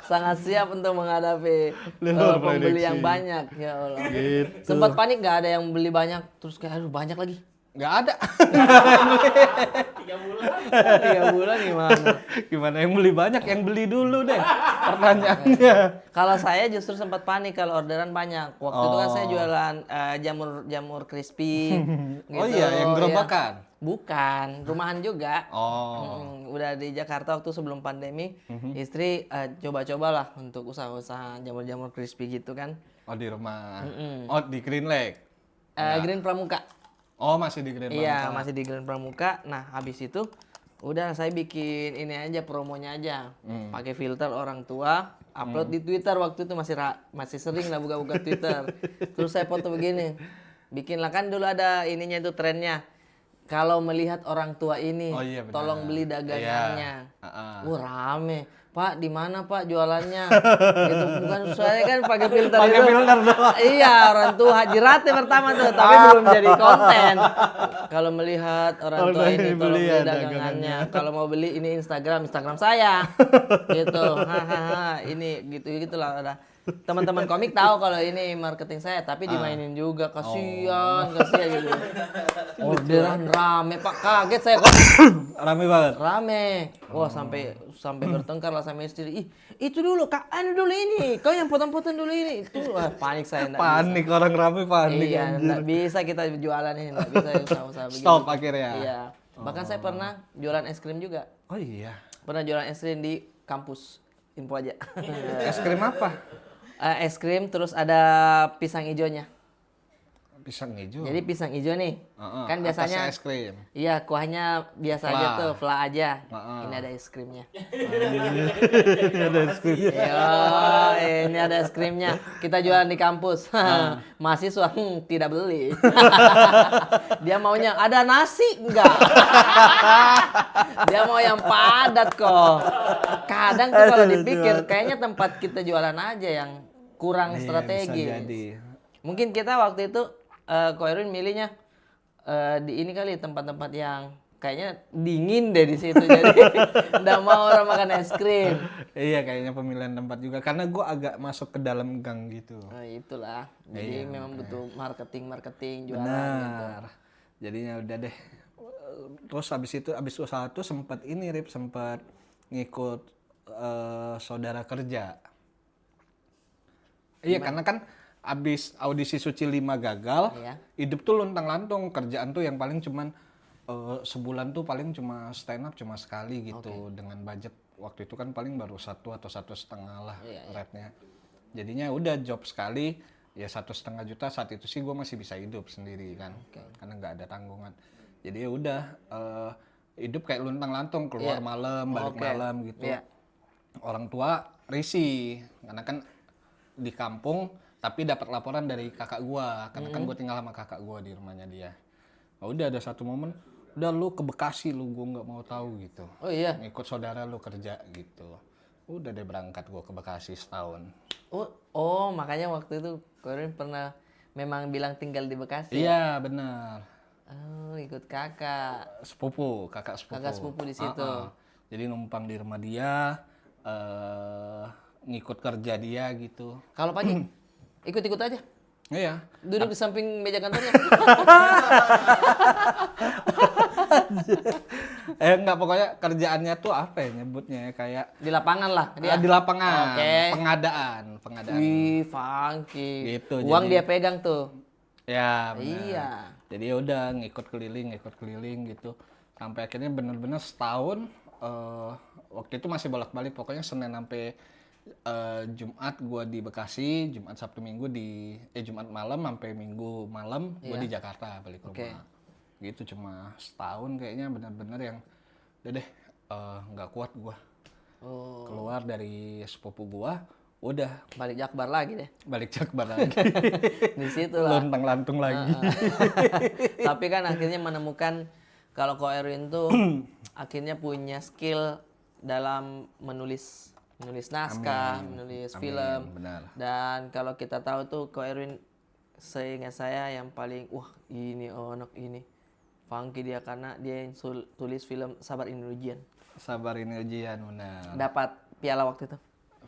Sangat siap untuk menghadapi Luar pembeli prediksi. yang banyak. Ya Allah. Gitu. Sempat panik nggak ada yang beli banyak, terus kayak aduh banyak lagi. Nggak ada. 3 bulan gimana? Gimana yang beli banyak, yang beli dulu deh. Pertanyaannya. Kalau saya justru sempat panik kalau orderan banyak. Waktu itu kan saya jualan jamur crispy. Oh gitu. iya, yang Iya. gerobakan. Bukan, rumahan juga. Oh. Udah di Jakarta waktu sebelum pandemi, istri coba-cobalah untuk usaha-usaha jamur-jamur crispy gitu kan. Oh di rumah. Oh di Green Lake. Green Pramuka. Oh masih di Green Lake. Iya, masih di Green Pramuka. Nah, habis itu udah saya bikin ini aja promonya aja. Pakai filter orang tua, upload di Twitter waktu itu masih sering lah buka-buka Twitter. Terus saya foto begini. Bikinlah kan dulu ada ininya itu trennya. Kalau melihat orang tua ini, iya, benar. tolong beli dagangannya. Iya. Rame. Pak, di mana Pak jualannya? Gitu. Bukan saya kan pakai filter Pakai itu. filter doang. Iya, orang tua jeratnya pertama tuh, tapi belum jadi konten. Kalau melihat orang tua ini tolong beli dagangannya. Kalau mau beli ini Instagram saya. Gitu. Hahaha, ini gitu-gitulah ada. Teman-teman komik tahu kalau ini marketing saya, tapi dimainin juga. Kasihan gitu. Orderan rame, Pak. Kaget saya kok. Rame banget. Rame. Wah, sampai bertengkar lah sama istri. Ih, itu dulu, Kak. Dulu ini. Kau yang potong-potong dulu ini. Itu wah, panik saya. Panik bisa. Orang rame panik. Iya, enggak bisa kita jualan ini, enggak bisa usaha-usaha begitu. Stop akhirnya. Iya. Bahkan saya pernah jualan es krim juga. Oh iya. Pernah jualan es krim di kampus. Info aja. Es krim apa? Es krim terus ada pisang hijaunya. Pisang hijau. Jadi pisang hijau nih. Kan biasanya es krim. Iya, kuahnya biasa aja tuh, fla aja. Ini ada es krimnya. Ada es krimnya. Ini ada es krimnya. Kita jualan di kampus. Mahasiswa tidak beli. Dia maunya ada nasi enggak? Dia mau yang padat kok. Kadang tuh kalau dipikir kayaknya tempat kita jualan aja yang kurang strategis. Bisa jadi. Mungkin kita waktu itu Ko Erwin milihnya di ini kali tempat-tempat yang kayaknya dingin deh di situ, jadi nggak mau orang makan es krim. Iya, kayaknya pemilihan tempat juga karena gue agak masuk ke dalam gang gitu. Nah, itulah. Jadi memang butuh marketing jualan. Benar. Gitu. Jadinya udah deh. Terus abis usaha tuh sempat ngikut saudara kerja. Iya, karena kan abis audisi Suci 5 gagal, hidup tuh luntang-lantung. Kerjaan tuh yang paling cuman sebulan tuh paling cuma stand up cuma sekali gitu. Dengan budget waktu itu kan paling baru 1 atau 1,5 lah rate-nya. Jadinya udah job sekali, ya 1,5 juta saat itu sih gue masih bisa hidup sendiri kan, karena nggak ada tanggungan. Jadi ya udah hidup kayak luntang-lantung, keluar malam, balik malam gitu. Orang tua risih karena kan di kampung, tapi dapat laporan dari kakak gue, karena kan gue tinggal sama kakak gue di rumahnya dia. Oh, udah ada satu momen, udah lu ke Bekasi lu, gue nggak mau tahu gitu. Oh iya. Ngikut saudara lu kerja gitu. Udah deh berangkat gue ke Bekasi setahun. Oh, makanya waktu itu Ko Erwin pernah memang bilang tinggal di Bekasi. Iya, benar. Oh, ikut kakak Kakak sepupu di situ. Jadi numpang di rumah dia, ngikut kerja dia gitu. Kalau pagi ikut-ikut aja. Iya. Duduk di samping meja kantornya. Enggak, pokoknya kerjaannya tuh apa ya nyebutnya ya, kayak Di lapangan lah dia. di lapangan, Oke. pengadaan. Wih, funky. Gitu, Uang jadi- dia pegang tuh. Ya, benar. Iya. Jadi ya udah ngikut keliling gitu. Sampai akhirnya bener-bener setahun, waktu itu masih bolak-balik, pokoknya Senin sampai Jumat gua di Bekasi, Jumat Sabtu Minggu Jumat malam sampai Minggu malam gua di Jakarta balik rumah. Gitu cuma setahun kayaknya, bener-bener yang udah deh nggak kuat gua. Keluar dari sepupu gua, udah Balik Jakbar lagi deh. balik Jakbar lagi. Di situ lah. Lontang-lantung lagi. Tapi kan akhirnya menemukan kalau Ko Erwin tuh akhirnya punya skill dalam menulis naskah, menulis film. Benar. Dan kalau kita tahu tuh Ko Erwin, seingat saya yang paling ini anak ini funky dia, karena dia yang tulis film Sabar Ini Ujian. Sabar Ini Ujian, benar. Dapat piala waktu itu.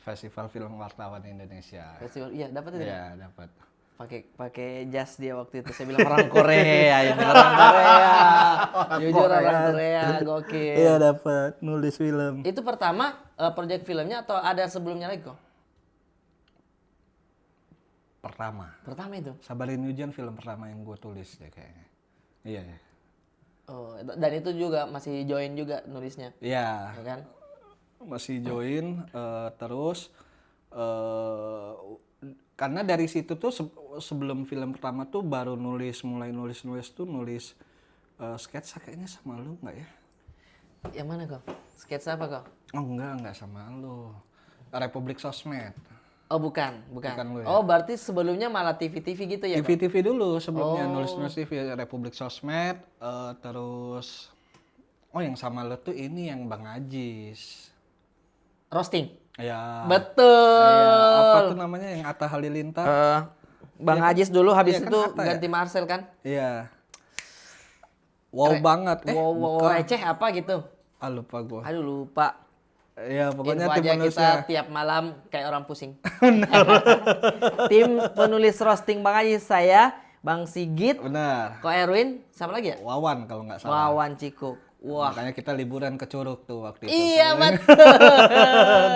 Festival Film Wartawan Indonesia. Festival, iya dapat itu. Iya, dapat. Pakai jas dia waktu itu. Saya bilang orang Korea, ini orang Korea. Jujur orang Korea, gokil. Iya, dapat nulis film. Itu pertama proyek filmnya atau ada sebelumnya lagi kok? Pertama itu. Sabar Ini Ujian film pertama yang gue tulis deh kayaknya. Iya, ya. Oh, dan itu juga masih join juga nulisnya, Iya, ya kan? masih join terus karena dari situ tuh sebelum film pertama tuh baru mulai nulis sketsa kayaknya sama lu nggak ya? Yang mana kok? Sketsa apa kok? Oh enggak sama lu. Republik Sosmed. Oh bukan. Bukan lu ya? Oh berarti sebelumnya malah TV gitu ya? Kok? TV dulu sebelumnya nulis TV Republik Sosmed, terus yang sama lu tuh ini yang Bang Ajis. Roasting. Ya. Betul. Ya, apa tuh namanya yang Atta Halilintar? Bang Ajis dulu habis Iya kan itu Atta ya? ganti Marcel kan? Iya. Wow banget. Wow receh apa gitu? Lupa gua. Aduh lupa. Ya pokoknya Info tim aja kita penulisnya. tiap malam kayak orang pusing. Tim penulis roasting Bang Ajis, saya, Bang Sigit, Benar. Ko Erwin, siapa lagi ya? Wawan kalau nggak salah. Wawan Cikuk. Wah. Makanya kita liburan ke Curug tuh waktu itu. Iya betul.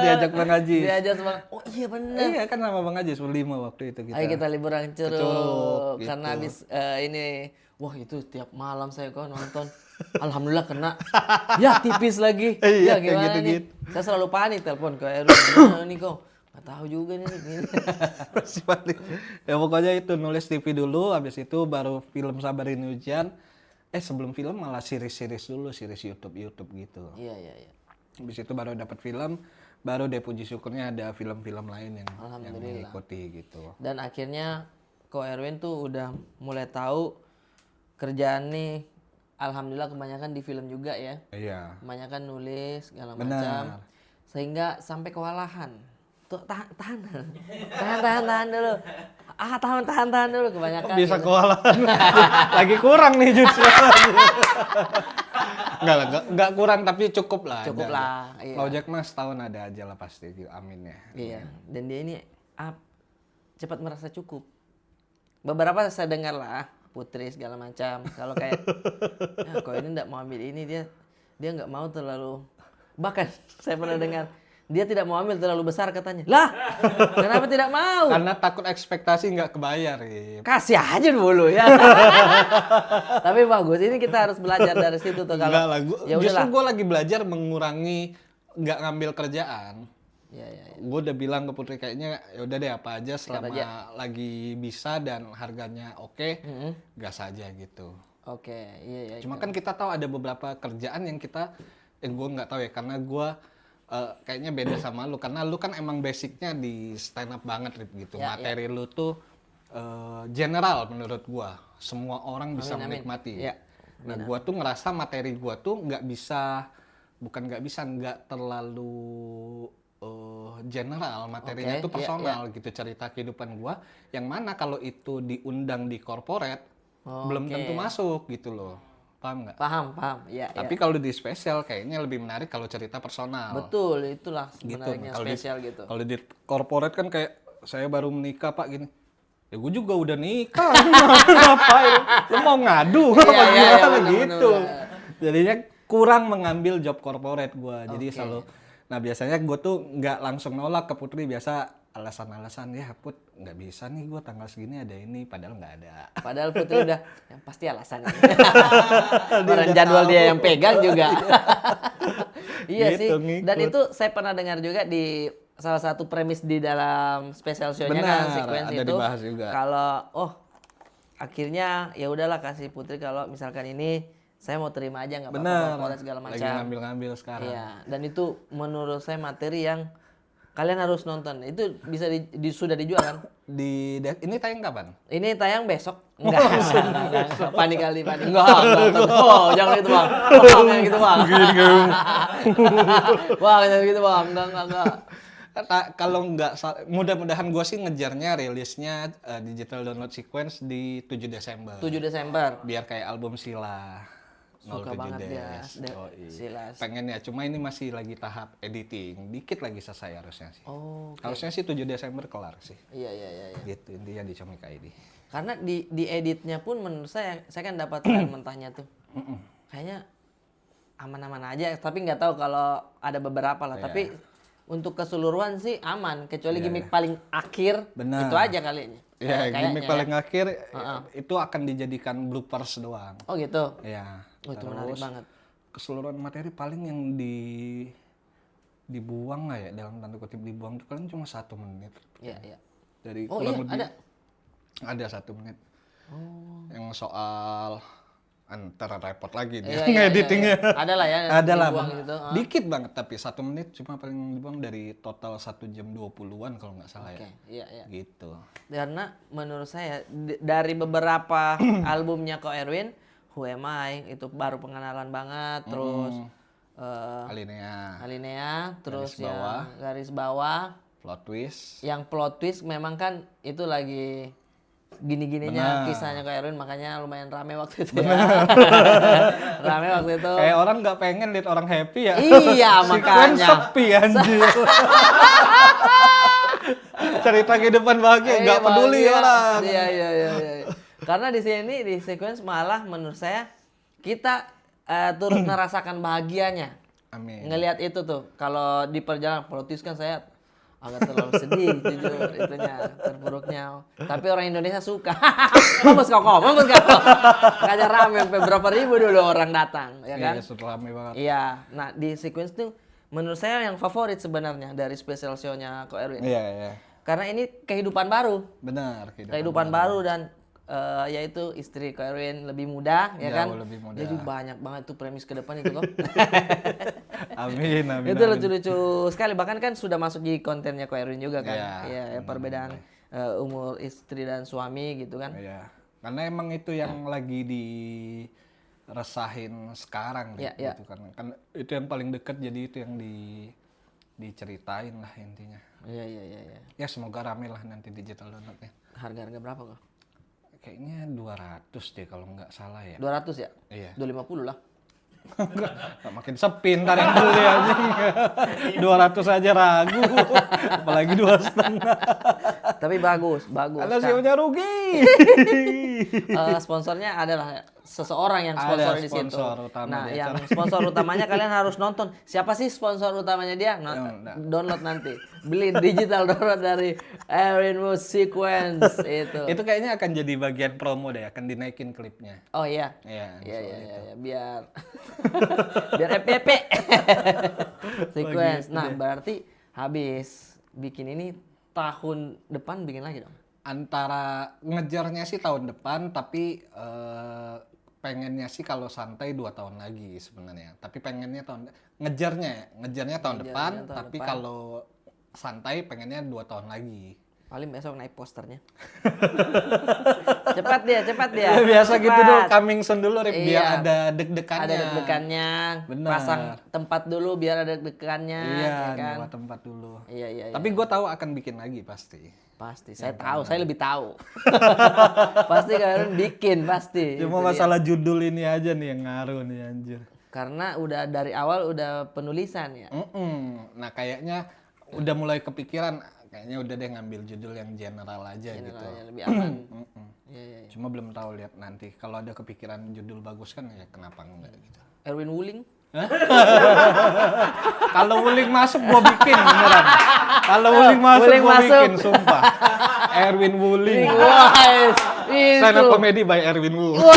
Diajak Bang Ajis. Diajak sama. Oh iya benar. Iya kan sama Bang Ajis berlima waktu itu kita. Ayo kita liburan ke Curug. Curug, gitu. Karena habis ini, wah itu tiap malam saya kok nonton. Alhamdulillah kena. Ya tipis lagi. Iya, Ya gimana gitu, nih? gitu. Saya selalu panik telepon ke Erwin. Gimana nih kok? Gak tahu juga nih. Gini. Masih panik. Ya pokoknya itu nulis TV dulu, habis itu baru film Sabar Ini Ujian. Sebelum film malah series dulu, series YouTube gitu. Iya. Habis itu baru dapat film, baru deh puji syukurnya ada film-film lain yang Alhamdulillah. mengikuti gitu. Dan akhirnya Ko Erwin tuh udah mulai tahu kerjaan nih. Alhamdulillah kebanyakan di film juga ya. Iya. Kebanyakan nulis segala Benar. macam. Sehingga sampai kewalahan. Tuh tahan dulu. Tahan dulu kebanyakan. Bisa gitu. kewalahan. Lagi kurang nih justru. Enggak kurang tapi cukup lah. Cukup ada. lah. Iya. Project mas tahun ada aja lah pasti. Amin ya. Iya. Dan dia ini cepat merasa cukup. Beberapa saya dengar lah Putri segala macam. Kalau kayak, kok ini nggak mau ambil ini, dia nggak mau terlalu. Bahkan saya pernah dengar dia tidak mau ambil terlalu besar katanya. Lah, kenapa tidak mau? Karena takut ekspektasi nggak kebayar. Kasih aja dulu ya. Tapi bagus, ini kita harus belajar dari situ tuh. Kalau Enggak lah, ya justru udahlah. gue lagi belajar mengurangi nggak ngambil kerjaan. Iya, iya. Gue udah bilang ke Putri kayaknya ya udah deh apa aja selama lagi bisa dan harganya oke, gas aja gitu. Oke, iya, iya. Cuma kan kita tahu ada beberapa kerjaan yang kita, gue nggak tahu ya karena gue kayaknya beda sama lu karena lu kan emang basicnya di stand up banget Rip, gitu. Ya, Materi lu tuh general menurut gue, semua orang bisa menikmati. Ya. Nah gue tuh ngerasa materi gue tuh nggak terlalu general, materinya tuh personal gitu, cerita kehidupan gue. Yang mana kalau itu diundang di corporate belum tentu masuk gitu loh. Paham nggak? Paham. Ya, Tapi kalau di spesial kayaknya lebih menarik kalau cerita personal. betul, itulah Gitu. sebenarnya spesial gitu. Kalau di corporate kan kayak saya baru menikah Pak gini. Ya gue juga udah nikah. Ngapain? Lu mau ngadu apa gimana gitu. Jadinya kurang mengambil job corporate gue. Jadi selalu biasanya gue tuh nggak langsung nolak ke Putri, biasa alasan-alasan ya Put nggak bisa nih gue tanggal segini ada ini, padahal nggak ada. Padahal Putri udah yang pasti alasannya. Orang jadwal dia yang pegang juga. Iya Gitu, sih. Dan itu saya pernah dengar juga di salah satu premis di dalam special show-nya kan, sequence ada itu. dibahas juga. Kalau akhirnya ya udahlah kasih Putri kalau misalkan ini saya mau terima aja nggak apa-apa segala macam. Lagi ngambil-ngambil sekarang. Iya, dan itu menurut saya materi yang kalian harus nonton. Itu bisa sudah dijual kan? Ini tayang kapan? Ini tayang besok. Enggak. Panik. Enggak. Oh, jangan gitu, Bang. Jangan gitu, Bang. Wah, jangan gitu, Bang. Enggak. Kalau nggak mudah-mudahan gue sih ngejarnya rilisnya digital download sequence di 7 Desember. 7 Desember. Biar kayak album Sila. Suka 07 banget dia. Silas. Pengen ya, cuma ini masih lagi tahap editing. Dikit lagi selesai harusnya sih. Oh. Harusnya sih 7 Desember kelar sih. Iya. Gitu intinya di Comik ID. Karena di editnya pun menurut saya kan dapat file mentahnya tuh. Kayaknya aman-aman aja, tapi nggak tahu kalau ada beberapa lah. Tapi untuk keseluruhan sih aman, kecuali gimmick paling akhir. Benar. Itu aja kali. Ya, gimmick paling akhir itu akan dijadikan bloopers doang. Oh gitu. Ya. Itu menarik banget. Keseluruhan materi paling yang dibuang lah ya, dalam tanda kutip dibuang itu paling cuma 1 menit. Iya. Dari kurang lebih ada 1 menit. Yang soal antara repot lagi dia Iya, ngeditingnya. Ada lah ya. Ada lah. Gitu. Dikit banget tapi 1 menit cuma paling dibuang dari total 1 jam 20-an kalau nggak salah ya. Iya. Gitu. Karena menurut saya dari beberapa albumnya Ko Erwin, Who Am I itu baru pengenalan banget, terus Alinea, terus garis bawah, plot twist. Yang plot twist memang kan itu lagi gini-gininya kisahnya Ko Erwin, makanya lumayan rame waktu itu. Rame waktu itu. Kayak orang nggak pengen lihat orang happy ya. Iya, makanya. Sepi anjir. Cerita kehidupan bahagia nggak peduli orang. Iya. Karena di sini di sequence malah menurut saya kita turut merasakan bahagianya. Amin. Ngelihat itu tuh. Kalau di perjalanan politis kan saya agak terlalu sedih jujur itunya terpuruknya. Tapi orang Indonesia suka. Mampus kau. Makanya rame sampai berapa ribu dulu orang datang, ya kan? Iya, rame banget. Iya. Nah, di sequence tuh menurut saya yang favorit sebenarnya dari special show-nya Ko Erwin. Iya. Karena ini kehidupan baru. Benar, kehidupan baru dan yaitu istri Ko Erwin lebih muda, ya kan? Lebih muda. Jadi banyak banget tuh premis ke depan itu kok. Amin. Itu lucu-lucu sekali, bahkan kan sudah masuk di kontennya Ko Erwin juga kan. Iya, perbedaan umur istri dan suami gitu kan. Iya. Karena emang itu yang lagi diresahin sekarang gitu kan. Kan itu yang paling dekat, jadi itu yang diceritain lah intinya. Iya. Ya semoga rame lah nanti digital downloadnya. Harga berapa kok? Kayaknya 200 deh kalau nggak salah ya. 200 ya? Iya. 250 lah. Nggak, makin sepi ntar yang beli aja. 200 aja ragu. Apalagi 2,5. Tapi bagus. Kalau CEO-nya rugi. Sponsornya adalah seseorang yang sponsor di situ. Nah, dia. yang sponsor utamanya kalian harus nonton. Siapa sih sponsor utamanya dia? Download nanti. Beli digital download dari Erwin Wu Sequence itu. Itu kayaknya akan jadi bagian promo deh, akan dinaikin klipnya. Oh iya. Iya. Biar FPP. Sequence. Nah, berarti habis bikin ini tahun depan bikin lagi dong. Antara ngejarnya sih tahun depan, tapi pengennya sih kalau santai 2 tahun lagi sebenarnya. Tapi pengennya ngejarnya tahun depan, tapi kalau santai pengennya 2 tahun lagi. Paling besok naik posternya. Cepat dia. Biasa cepat. gitu dulu, coming soon dulu Rip, biar Iya. ada deg-degannya. Ada deg-degannya. Bener. Pasang tempat dulu biar ada deg-degannya. Iya, ya kan? nyewa tempat dulu. Iya. Tapi gue tahu akan bikin lagi pasti. Pasti, saya tahu, saya lebih tahu. Pasti kalian bikin, pasti. Cuma Itu dia. masalah judul ini aja nih yang ngaruh nih anjir. Karena udah dari awal udah penulisan ya. Nah kayaknya udah mulai kepikiran, kayaknya udah deh ngambil judul yang general aja gitu. Generalnya lebih aman. Iya. Cuma belum tahu, lihat nanti. Kalau ada kepikiran judul bagus kan ya kenapa enggak gitu. Erwin Wuling. Kalau Wuling masuk gua bikin beneran. Kalau Wuling masuk Wuling gua masuk. bikin sumpah. Erwin Wuling. Wah, itu. Stand up comedy by Erwin Wu. Wah,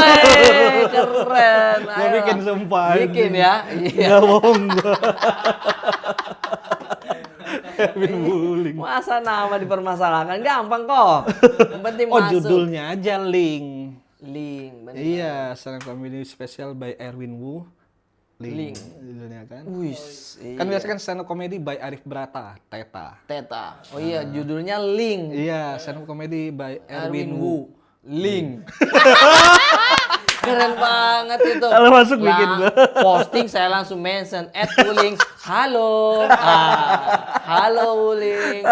keren. Gua Ayo. bikin sumpah. Bikin ya. Iya. Enggak bohong gua. Erwin Wuling. Masa nama dipermasalahkan? Gampang kok. Yang penting Oh, masuk. judulnya aja Link. Link, bener. Iya, stand up comedy special by Erwin Wu. Link. Judulnya kan. Wis, Kan biasa kan stand up comedy by Arif Brata, Teta. Teta. Oh iya, judulnya Link. Iya, stand up comedy by Erwin Wu. Link. Keren banget itu. Kalau masuk bikin gua. Posting saya langsung mention @wuling. Halo. Halo Wuling.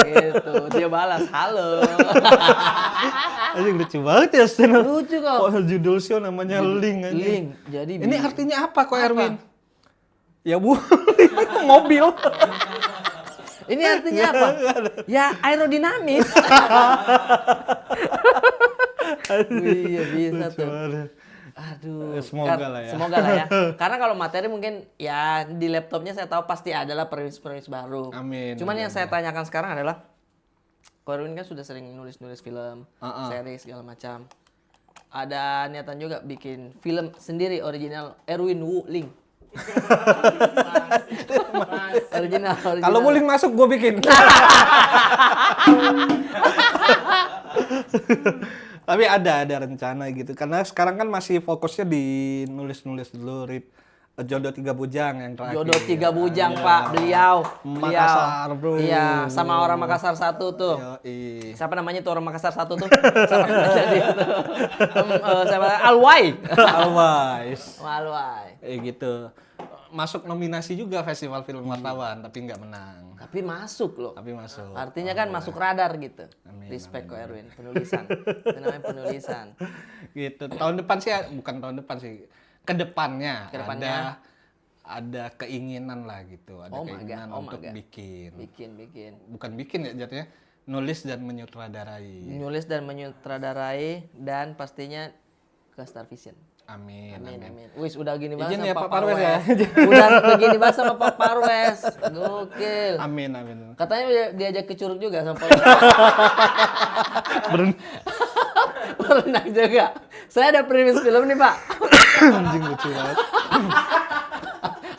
Gitu. Dia balas halo. Anjing lucu banget ya stand up. Lucu kok. Oh, judul show namanya Link aja. Link. Jadi Ini artinya apa kok Erwin? Ya Bu, mobil. ini artinya apa? Ya aerodinamis. Iya bisa tuh. Aduh. Semoga lah ya. Semoga lah ya. Karena kalau materi mungkin ya di laptopnya saya tahu pasti adalah premis-premis baru. Amin. Cuman yang saya tanyakan sekarang adalah, Ko Erwin kan sudah sering nulis-nulis film, series segala macam. Ada niatan juga bikin film sendiri original Erwin Wu Ling. original. Kalau Wuling masuk gua bikin. Tapi ada rencana gitu. Karena sekarang kan masih fokusnya di nulis-nulis dulu, Rip. Jodoh 3 Bujang yang terakhir. Jodoh 3 Bujang, Iya. Pak. Beliau. Makassar, bro. Iya, sama orang Makassar 1 tuh. Yoi. Siapa namanya tuh orang Makassar 1 tuh? Siapa jadi itu? Siapa? Alwai. Always. Alwai. Gitu. Masuk nominasi juga Festival Film Wartawan, tapi nggak menang. Tapi masuk loh. Tapi masuk. Artinya kan masuk radar gitu. Amin, Respect kok Erwin, penulisan. Itu namanya penulisan. Gitu. Tahun depan sih, bukan tahun depan sih. Kedepannya, Kedepannya. ada keinginan lah gitu. Ada Oh my keinginan God, oh my untuk God. bikin. Bikin. Bukan bikin ya jatuhnya. Nulis dan menyutradarai. Nulis dan menyutradarai dan pastinya ke Star Vision. Amin. Amin. Wis udah gini banget Izin ya, sama Pak Parwes ya. Udah begini banget sama Pak Parwes. Gokil. Amin. Katanya diajak ke Curug juga sama Pak. Berenang juga. Saya ada premis film nih, Pak. Anjing lucu banget.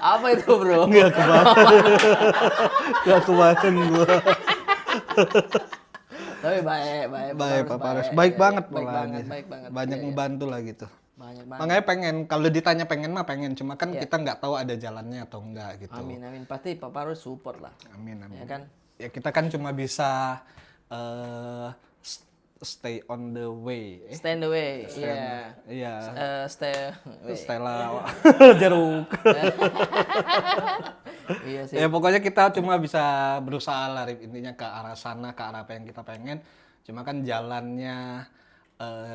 Apa itu, Bro? Nggak kebayang gua. Tapi baik. Baik, Pak Parwes. Baik banget Baik polanya. banget. Banyak Iya, ngebantu lah gitu. Banyak banget. Makanya pengen, kalau ditanya pengen mah pengen. Cuma kan kita nggak tahu ada jalannya atau enggak gitu. Amin. Pasti Pak Parwes support lah. Amin. Ya kan? Ya kita kan cuma bisa stay on the way. Stand away. Iya. Iya. Stay away. Stella jeruk. Iya sih. Ya pokoknya kita cuma bisa berusaha lah Rip. Intinya ke arah sana, ke arah apa yang kita pengen. Cuma kan jalannya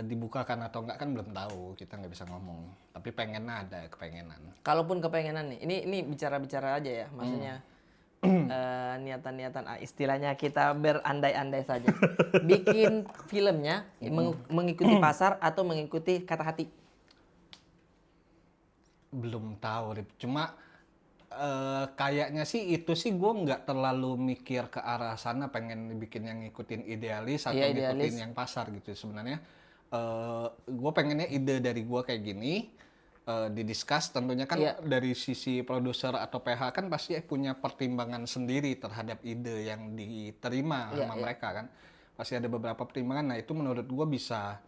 dibukakan atau enggak kan belum tahu, kita nggak bisa ngomong. Tapi pengennya ada kepengenan. Kalaupun kepengenan nih, ini bicara-bicara aja ya, maksudnya niatan-niatan, istilahnya kita berandai-andai saja. Bikin filmnya mengikuti pasar atau mengikuti kata hati? Belum tahu Rip. Cuma kayaknya sih itu sih gue nggak terlalu mikir ke arah sana, pengen bikin yang ngikutin idealis atau Iya, ngikutin yang pasar gitu. Sebenarnya gue pengennya ide dari gue kayak gini, didiskus tentunya kan Iya. dari sisi produser atau PH kan pasti punya pertimbangan sendiri terhadap ide yang diterima Iya, sama iya. mereka kan. Pasti ada beberapa pertimbangan. Nah, itu menurut gua bisa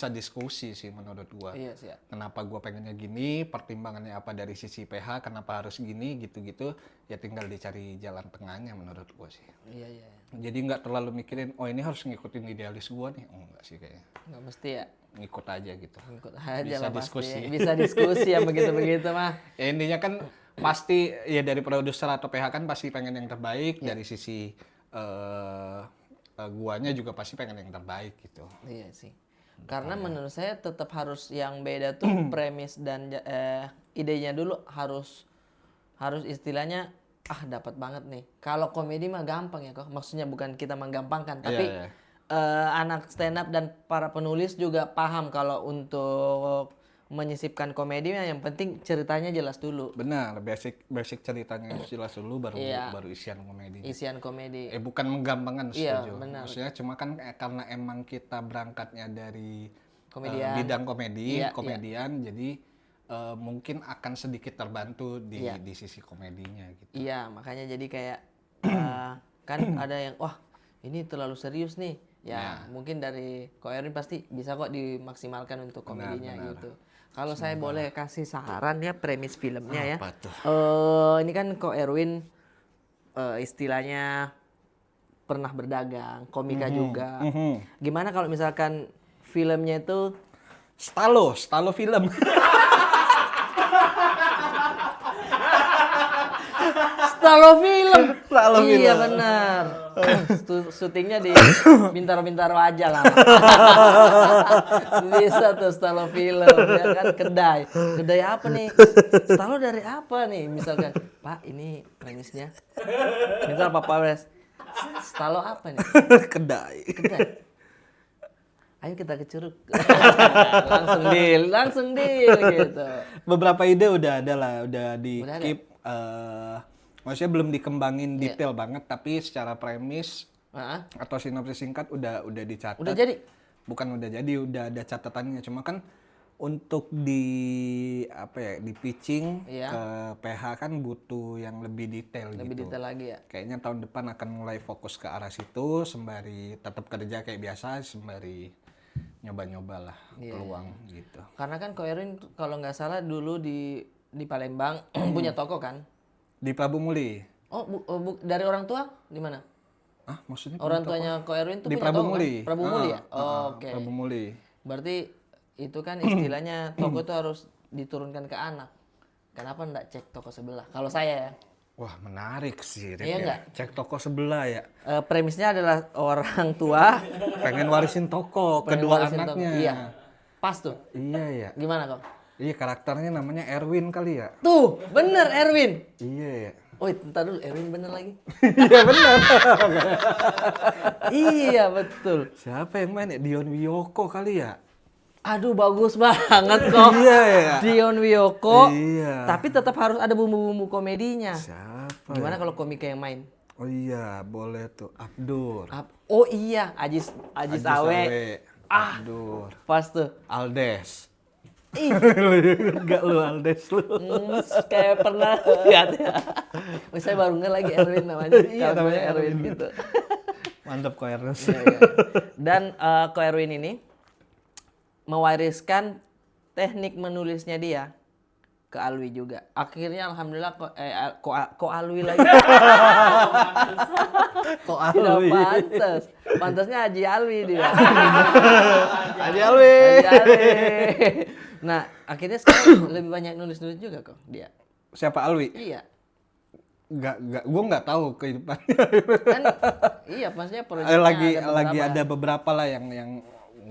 diskusi sih menurut gua. Iya sih ya. Kenapa gua pengennya gini, pertimbangannya apa dari sisi PH, kenapa harus gini, gitu-gitu. Ya tinggal dicari jalan tengahnya menurut gua sih. Iya, iya. Jadi nggak terlalu mikirin, oh ini harus ngikutin idealis gua nih. Oh, enggak sih kayaknya. Nggak mesti ya. Ngikut aja gitu. Ikut aja Bisa lah diskusi. pasti. Bisa diskusi yang begitu-begitu mah. Ya intinya kan pasti ya dari produser atau PH kan pasti pengen yang terbaik, dari sisi guanya juga pasti pengen yang terbaik gitu. Iya sih. Karena menurut saya tetap harus yang beda tuh premis dan idenya dulu harus istilahnya dapat banget nih. Kalau komedi mah gampang ya kok. Maksudnya bukan kita menggampangkan, tapi Iya. anak stand up dan para penulis juga paham kalau untuk menyisipkan komedi yang penting ceritanya jelas dulu. Benar, basic ceritanya jelas dulu Iya. baru isian komedi. Isian komedi. Bukan menggampangkan, Iya, setuju. benar. Maksudnya cuma kan karena emang kita berangkatnya dari Komedian. bidang komedi, Iya, komedian, jadi mungkin akan sedikit terbantu di Iya. di sisi komedinya gitu. Iya, makanya jadi kayak kan ada yang wah ini terlalu serius nih. Ya mungkin dari Ko Erwin pasti bisa kok dimaksimalkan untuk komedinya benar. gitu. Kalau saya boleh kasih saran ya premis filmnya ya. Apa tuh? Ini kan Ko Erwin istilahnya pernah berdagang, komika juga. Gimana kalau misalkan filmnya itu Stalo film. Stalo film. Stalo Iya film. benar. Syutingnya di Bintaro-Bintaro aja lah. Bisa tuh Stalo film ya kan kedai. Kedai apa nih? Stalo dari apa nih? Misalkan, Pak ini premisnya. Misal Pak Pawres. Stalo apa nih? Kedai. Kedai. Ayo kita ke Curug. langsung deal gitu. Beberapa ide udah ada lah, udah di Udah ada? keep. Maksudnya belum dikembangin detail banget, tapi secara premis Heeh. atau sinopsis singkat udah dicatat. Udah jadi? Bukan udah jadi, udah ada catatannya. Cuma kan untuk di pitching Iya. ke PH kan butuh yang lebih detail Lebih gitu. detail lagi ya. Kayaknya tahun depan akan mulai fokus ke arah situ, sembari tetap kerja kayak biasa, sembari nyoba-nyoba lah peluang gitu. Karena kan Ko Erwin kalau nggak salah dulu di Palembang punya toko kan? Di Prabu Muli. Oh, dari orang tua di mana? Maksudnya Orang tuanya Ko Erwin tuh di punya Prabu toko Muli. kan? Prabu Muli ya? Oh, oke. Prabu Muli. Berarti itu kan istilahnya toko itu harus diturunkan ke anak. Kenapa enggak cek toko sebelah? Kalau saya ya. Wah, menarik sih. Rip, Iya ya. nggak? Cek toko sebelah ya. Premisnya adalah orang tua Pengen warisin toko pengen kedua warisin toko. anaknya. Iya. Pas tuh. Iya ya. Gimana kok? Iya, karakternya namanya Erwin kali ya. Tuh, bener Erwin. Iya ya. Oh, entar dulu Erwin bener lagi. Iya benar. Iya, betul. Siapa yang main ya? Dion Wiyoko kali ya. Aduh, bagus banget kok. Iya ya. Dion Wiyoko. Iya. Tapi tetap harus ada bumbu-bumbu komedinya. Siapa? Gimana kalau komika yang main? Oh iya, boleh tuh. Abdur. Oh iya, Ajis Awe. Abdur. Pas tuh. Aldes. Ih, Enggak lu Aldes lu. kayak pernah lihat ya. Oh, saya baru nggak lagi Erwin namanya. Iya, Kalau namanya Erwin Erwin. gitu. Mantap kok Ernest. Iya, iya. Dan Ko Erwin ini mewariskan teknik menulisnya dia ke Alwi juga. Akhirnya alhamdulillah Ko Alwi lagi. Kok Tidak Alwi? pantas. Pantasnya Haji Alwi dia. Haji Alwi. Haji Alwi. Nah, akhirnya sekarang lebih banyak nulis-nulis juga kok dia. Siapa Alwi? Iya. Gua nggak tahu kehidupannya. Kan iya maksudnya proyeknya lagi beberapa. ada beberapa lah yang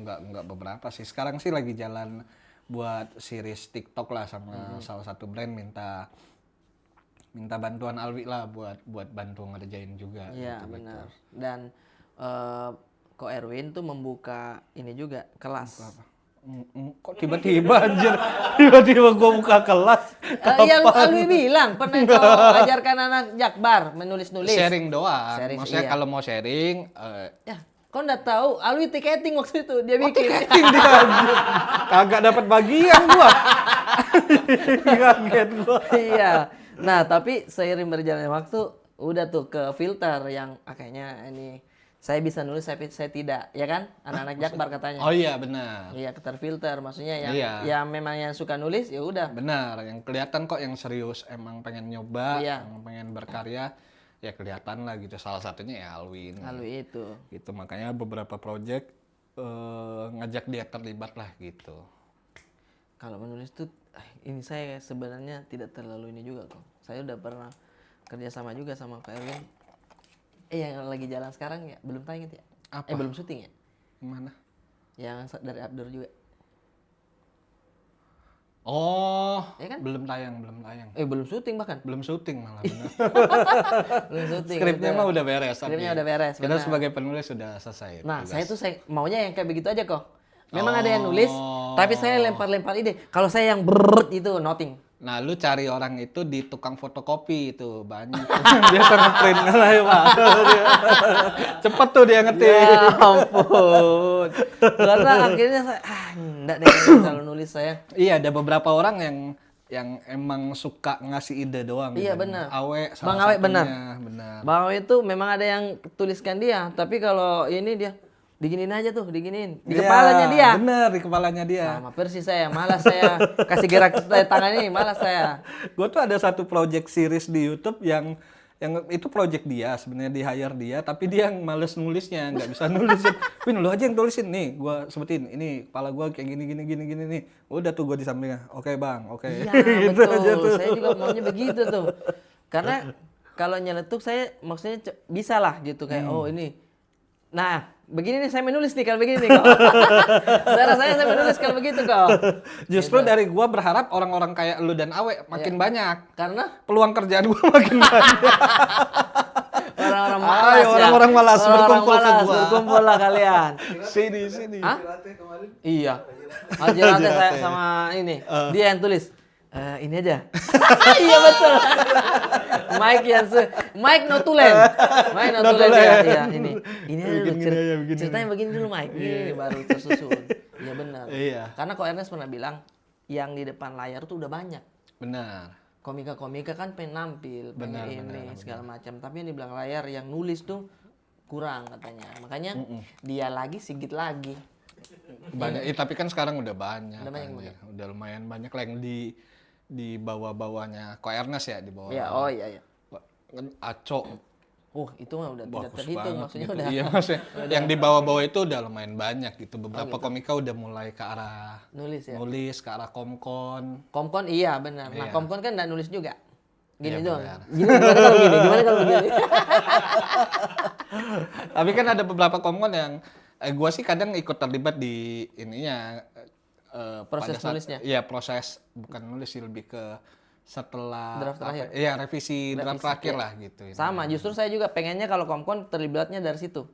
nggak beberapa sih. Sekarang sih lagi jalan buat series TikTok lah sama salah satu brand minta bantuan Alwi lah buat bantu ngerjain juga. Iya, gitu. benar. Dan Ko Erwin tuh membuka ini juga kelas. Kok tiba-tiba anjir, tiba-tiba gua buka kelas. Yang Alwi bilang pernah kau ajarkan anak Jakbar menulis-nulis. Sharing doang. Sharing, Maksudnya iya. kalau mau sharing Ya, Kau nggak tahu, Alwi tiketing waktu itu dia bikin. Tiketing dia anjir. Kagak dapat bagian gua. Kaget gua. Iya. Nah, tapi seiring berjalannya waktu udah tuh ke filter yang kayaknya ini saya bisa nulis saya tidak, ya kan? Anak-anak Jakbar katanya. Oh iya benar. Iya, terfilter maksudnya yang Iya. ya memang yang suka nulis ya udah. Benar, yang kelihatan kok yang serius emang pengen nyoba, Iya. emang pengen berkarya, ya kelihatan lah gitu. Salah satunya ya Alwin. Alwi itu. Gitu makanya beberapa project ngajak dia terlibat lah gitu. Kalau menulis tuh ini saya sebenarnya tidak terlalu ini juga kok. Saya udah pernah kerjasama juga sama Kak Erwin. Yang lagi jalan sekarang ya belum tayang ya? Apa? Belum syuting ya? Mana? Yang dari Abdur juga. Oh, Ya kan? belum tayang. Belum syuting bahkan. Belum syuting malah benar. Belum syuting. Skripnya mah udah beres. Skripnya tapi udah beres. Kita benar. sebagai penulis sudah selesai. Nah, tugas. saya maunya yang kayak begitu aja kok. Memang ada yang nulis, tapi saya lempar-lempar ide. Kalau saya yang itu nothing. Nah, lu cari orang itu di tukang fotokopi itu banyak. Biasa ngeprint lah ya, Pak. Cepet tuh dia ngetik. Ya ampun. Karena akhirnya saya enggak deh kalau nulis saya. Iya, ada beberapa orang yang emang suka ngasih ide doang. Iya, gitu. benar. Awe salah Bang Awe satunya, benar. benar. Bang Awe itu memang ada yang tuliskan dia, tapi kalau ini dia diginin aja tuh, diginin. Di Iya, kepalanya dia. Bener, di kepalanya dia. Sama persis saya, malas saya kasih gerak tangan ini, malas saya. Gue tuh ada satu project series di YouTube yang itu project dia, sebenarnya di hire dia, tapi dia yang males nulisnya, nggak bisa nulisin. Win, lu aja yang tulisin nih, gue sebutin, ini kepala gue kayak gini nih. Udah tuh gue di sampingnya, oke bang, oke. Iya, Gitu aja betul. tuh. Saya juga maunya begitu tuh. Karena kalau nyeletuk saya maksudnya bisa lah gitu kayak oh ini. Nah, begini nih saya menulis nih kalau begini nih kok. Saya menulis kalau begitu kok. Justru dari gue berharap orang-orang kayak lu dan Awe makin banyak. Karena Peluang kerjaan gue makin banyak. orang-orang malas Ayo, ya. orang-orang malas, Orang-orang berkumpul ke malas, gua. berkumpul lah kalian. Sini. Hah? Iya. Haji Rate saya sama ini. Dia yang tulis. Ini aja. Iya betul. Mike notulen ya ini. Ini aja dulu ceritanya begini dulu Mike. Ini baru tersusun. Iya benar. Iya. Karena kok Ernest pernah bilang yang di depan layar tuh udah banyak. Benar. Komika kan pengen nampil, pengen ini segala macam. Tapi yang di belakang layar yang nulis tuh kurang katanya. Makanya dia lagi sigit lagi. Banyak, tapi kan sekarang udah banyak. Udah banyak, anjir. Udah lumayan banyak lah yang di bawah-bawahnya Ko Ernest ya di bawah. Ya, oh iya. Aco. Itu mah udah tidak Bagus terhitung banget maksudnya gitu. udah. Iya maksudnya yang di bawah-bawah itu udah lumayan banyak gitu. Beberapa komika udah mulai ke arah Nulis ya. nulis, ke arah komkon. Komkon iya benar. Nah, Iya. Komkon kan enggak nulis juga. Gini Iya, doang. benar. Gimana kalau gini? Gimana kalau begini? Tapi kan ada beberapa komkon yang gua sih kadang ikut terlibat di ininya Proses pada saat- nulisnya? Iya, proses bukan nulis sih lebih ke setelah Draft terakhir? Iya, revisi draft terakhir iya. lah gitu. Sama, justru saya juga pengennya kalau Komkon terlibatnya dari situ.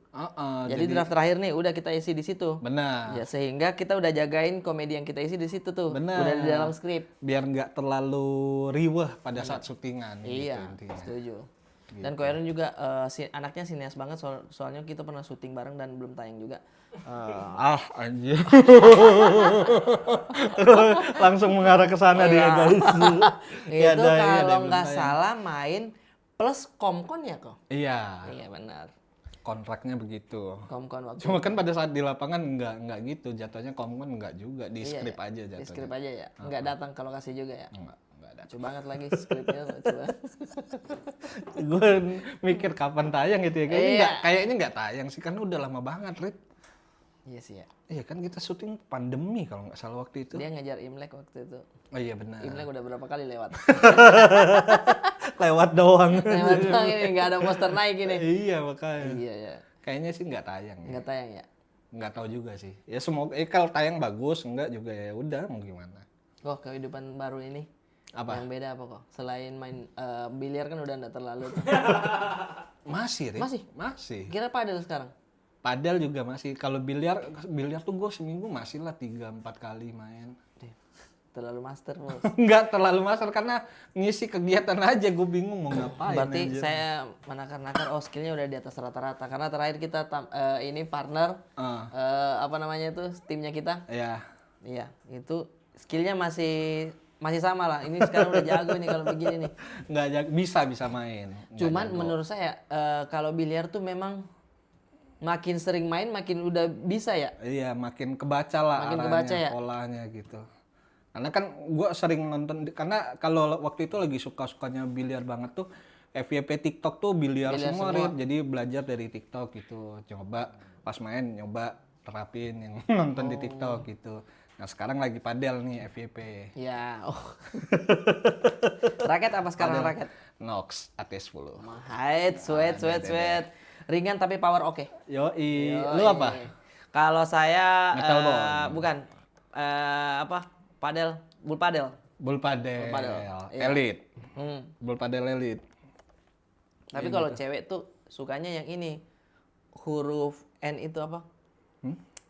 Jadi draft terakhir nih udah kita isi di situ. benar. Ya sehingga kita udah jagain komedi yang kita isi di situ tuh. Benar. Udah di dalam skrip. Biar nggak terlalu riweh pada saat syutingan Iya, gitu intinya. setuju. Dan Ko Erin juga anaknya sineas banget soalnya kita pernah syuting bareng dan belum tayang juga. Anjir. Langsung mengarah ke sana dia guys. Itu kalau nggak salah main plus Komkon ya kok? Iya, Iya benar. kontraknya begitu. Komkon waktu Cuma kan pada saat di lapangan nggak gitu, jatuhnya komkon nggak juga di Iya, skrip iya. aja Di jatuhnya. skrip aja ya? Nggak datang ke lokasi juga ya? Nggak ada. Lucu banget lagi skripnya. Coba. Gue mikir kapan tayang gitu ya. Iya. Kayaknya nggak tayang sih, karena udah lama banget, Rit. Iya sih ya. Iya kan kita syuting pandemi kalau nggak salah waktu itu. Dia ngejar Imlek waktu itu. Oh iya benar. Imlek udah berapa kali lewat? Lewat doang. Lewat doang ini, nggak ada poster naik ini. Iya makanya. Iya ya. Kayaknya sih nggak tayang. Ya. Nggak tayang ya? Nggak tahu juga sih. Ya semoga kalau tayang bagus, enggak juga ya udah mau gimana. Oh kehidupan baru ini. Apa? Yang beda apa kok? Selain main biliar kan udah nggak terlalu. Tuh. Masih, Rit. Masih? Masih. Kira padel sekarang? Padel juga masih. Kalau biliar tuh gue seminggu masih lah 3-4 kali main. terlalu master, Bos. Nggak terlalu master karena ngisi kegiatan aja, gue bingung mau ngapain. Berarti anjir. saya menakar-nakar, skillnya udah di atas rata-rata. Karena terakhir kita ini partner, apa namanya itu, timnya kita. Ya. Iya, itu skillnya masih sama lah. Ini sekarang udah jago nih kalau begini nih. Nggak bisa main. Cuman menurut saya kalau biliar tuh memang makin sering main makin udah bisa ya. Iya, makin kebaca lah Makin arahnya, kebaca ya? polanya gitu. Karena kan gue sering nonton, karena kalau waktu itu lagi suka-sukanya biliar banget tuh, FYP TikTok tuh biliar semua, Rip. Jadi belajar dari TikTok gitu. Coba pas main, nyoba terapin yang nonton di TikTok gitu. Nah sekarang lagi padel nih FYP. Ya, Raket apa sekarang raket? Nox AT10. Height, sweat. Ringan tapi power oke. Yoi. Lu apa? Kalau saya Metal ball. bukan apa? Bull padel. Bull padel. Iya. Elite. Bull padel elite. Tapi kalau cewek tuh sukanya yang ini. Huruf N itu apa?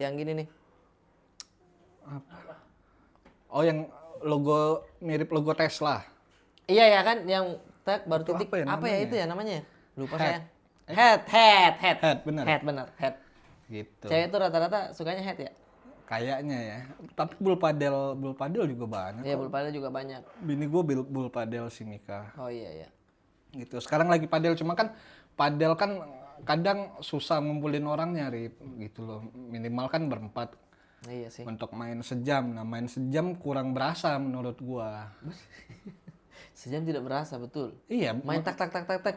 Yang gini nih. Apa? Oh, yang logo mirip logo Tesla. Iya ya kan, yang tag baru Itu titik. apa ya Apa ya namanya? itu ya namanya? Lupa Head. saya. Head. Bener. Head. Gitu. Cewek tuh rata-rata sukanya head ya? Kayaknya ya. Tapi bull padel juga banyak. Iya, bull padel juga banyak. Bini gue bull padel si Mika. Oh iya. Gitu. Sekarang lagi padel, cuma kan padel kan kadang susah ngumpulin orangnya, Rip. Gitu loh. Minimal kan berempat. Iya sih. Untuk main sejam. Nah, main sejam kurang berasa menurut gua. Sejam tidak berasa, betul. Iya. Main tak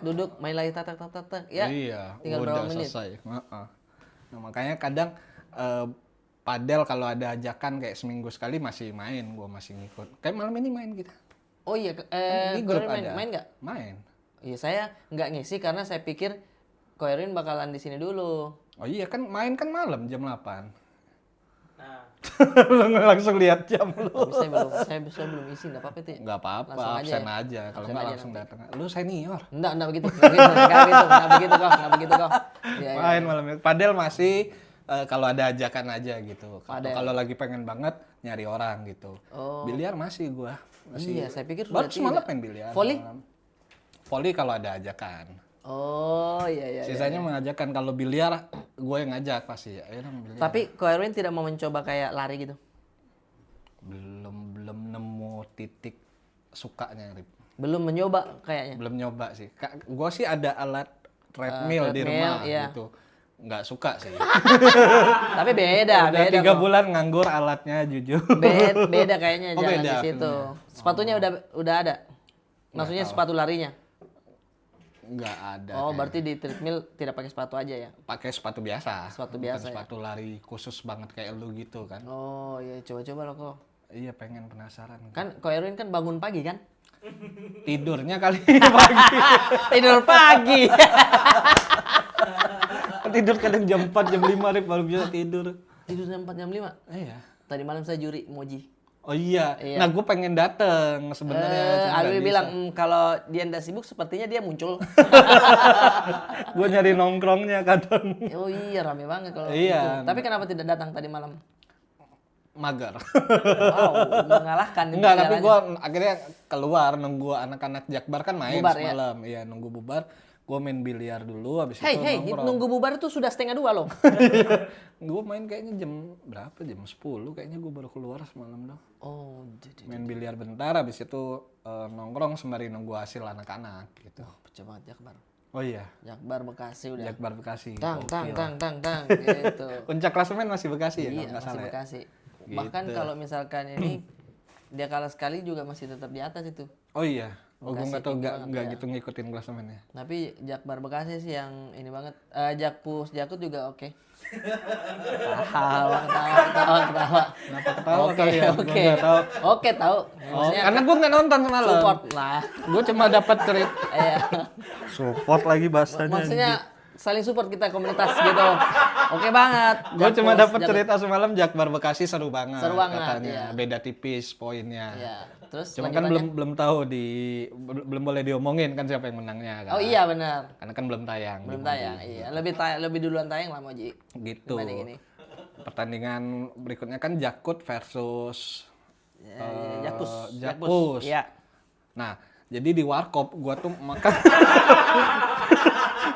duduk, main lagi tak. Ya. Iya. Tinggal Udah berapa menit. selesai. Nah, makanya kadang padel kalau ada ajakan kayak seminggu sekali masih main, gua masih ngikut. Kayak malam ini main kita. Oh iya, Di grup Koirin ada. main nggak? Main. Iya, saya nggak ngisi karena saya pikir Koirin bakalan di sini dulu. Oh iya kan main kan malam jam 8. Nah. Lu langsung lihat jam lu. Tapi saya belum isi, nggak apa-apa itu ya? Nggak apa-apa, Langsung aja absen ya? aja. Kalau Absen nggak aja langsung datang. Lu senior. Nggak begitu. Nggak begitu kok. Iya. Main malam itu. Padel masih kalau ada ajakan aja gitu. Padel. Kalau lagi pengen banget nyari orang gitu. Oh. Biliar masih gua. Masih. Iya, saya pikir Baru sudah semalam tidak. main biliar. Volley? malam. Volley kalau ada ajakan. Oh iya. Sisanya mengajakan, kalau biliar gue yang ngajak pasti. Ayo dong biliar. Tapi Koirin tidak mau mencoba kayak lari gitu? Belum nemu titik sukanya, Rip. Belum mencoba kayaknya. Belum nyoba sih. Gue sih ada alat treadmill di treadmill, rumah iya. gitu. Nggak suka sih. Tapi beda Udah 3 kok. bulan nganggur alatnya, jujur. Beda kayaknya, Oh, jangan beda di situ. Sepatunya udah ada. Maksudnya sepatu larinya. Nggak ada. Oh, berarti di treadmill tidak pakai sepatu aja ya? Pakai sepatu biasa. Sepatu Bukan biasa ya? sepatu lari khusus banget kayak lu gitu kan. Oh iya, coba-coba loh kok. Iya, pengen penasaran. Kan Ko Erwin kan bangun pagi kan? Tidurnya kali pagi. Tidur pagi. Tidur kadang jam 4, jam 5 Rip, baru bisa tidur. Tidur jam 4 jam 5. Iya. Tadi malam saya juri Moji. Oh iya. Iya. Nah, gue pengen dateng sebenarnya. cuma Alwi nggak bilang bisa. kalau dia ndak sibuk sepertinya dia muncul. Gue nyari nongkrongnya kadang. Oh iya, rame banget kalau Iya. itu. Tapi kenapa tidak datang tadi malam? Mager. Wow, mengalahkan. Enggak, tapi jalannya. gue akhirnya keluar nunggu anak-anak Jakbar kan main Bubar, ya? semalam. Iya, nunggu bubar. Gue main biliar dulu, habis Hei, itu nongkrong. nunggu bubar itu sudah 1:30 loh. Gue main kayaknya jam berapa? Jam 10 kayaknya gue baru keluar semalam dong. Oh, Main biliar bentar, habis itu nongkrong sembari nunggu hasil anak-anak gitu. pecah banget Jakbar. Oh iya, Jakbar Bekasi udah. Jakbar Bekasi. Tang Gokil. gitu. Puncak klasemen masih Bekasi ya Iya, kalau nggak masih salah ya? Bekasi. Gitu. Bahkan kalau misalkan ini dia kalah sekali juga masih tetap di atas itu. Oh iya. Oh, gue Bekasi nggak tahu, tinggi nggak banget, ya. gitu ngikutin klasemennya. Tapi Jakbar Bekasi sih yang ini banget. Jakpus Jakut juga oke. Ketawa. Kenapa ketawa Oke, kalian? Gua oke. nggak tahu. Oke, tahu. Oh, karena gue nggak nonton semalam. support lah. Gue cuma dapat cerita. Iya. Support lagi bahasanya. Maksudnya saling support kita komunitas gitu. Oke banget. Gue cuma Jakpus, dapat Jakut. cerita semalam Jakbar Bekasi seru banget. Seru banget, katanya. iya. Beda tipis poinnya. Iya. Terus Cuma kan lanjutannya? belum tahu belum boleh diomongin kan siapa yang menangnya kan. Oh iya benar. Karena kan belum tayang. Belum di tayang. Iya, lebih duluan tayang lah Moji. Gitu. Dibanding ini. Pertandingan berikutnya kan Jakut versus Jakpus. Jakpus. Iya. Nah, jadi di warkop gua tuh makan.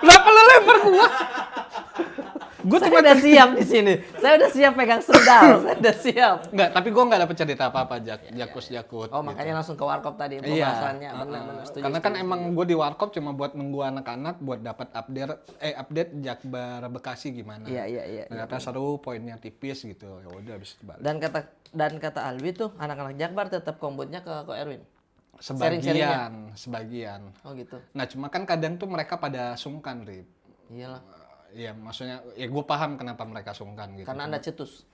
Kenapa lu lempar gua? Saya udah siap di sini. Saya udah siap pegang sendal. Saya udah siap. Enggak, tapi gua nggak dapet cerita apa-apa Jakut. Oh, makanya langsung ke warkop tadi Iya. pembahasannya. Benar, setuju. Karena kan emang gue di warkop cuma buat nunggu anak-anak buat dapat update Jakbar Bekasi gimana. Iya. Ternyata seru, poinnya tipis gitu. Ya udah habis itu balik. Dan kata Alwi tuh anak-anak Jakbar tetap kombotnya ke Ko Erwin. Sharing-sharingnya. Sebagian. Oh gitu. Nah, cuma kan kadang tuh mereka pada sungkan, Rip. Iyalah. Iya, maksudnya ya gue paham kenapa mereka sungkan gitu. Karena Anda cetus.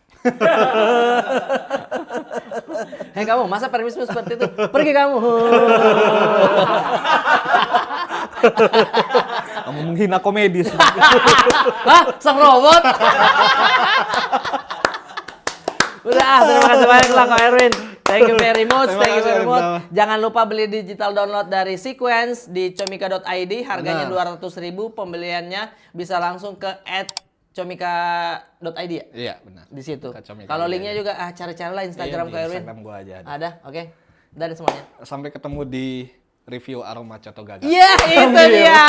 Hei kamu, masa permismu seperti itu? Pergi kamu. Kamu menghina komedi. Hah? Sang robot? Udah, terima kasih banyak lah Ko Erwin. Thank you very much. Jangan lupa beli digital download dari Sequence di comika.id. Harganya 200.000. Pembeliannya bisa langsung ke @comika.id ya? Iya, benar. Di situ. Kalau linknya juga cari-cari lah Instagram Ko Erwin. Instagram gua aja ada. Ada? Oke. Dari semuanya. Sampai ketemu di review aroma coto gagal. Iya, itu dia.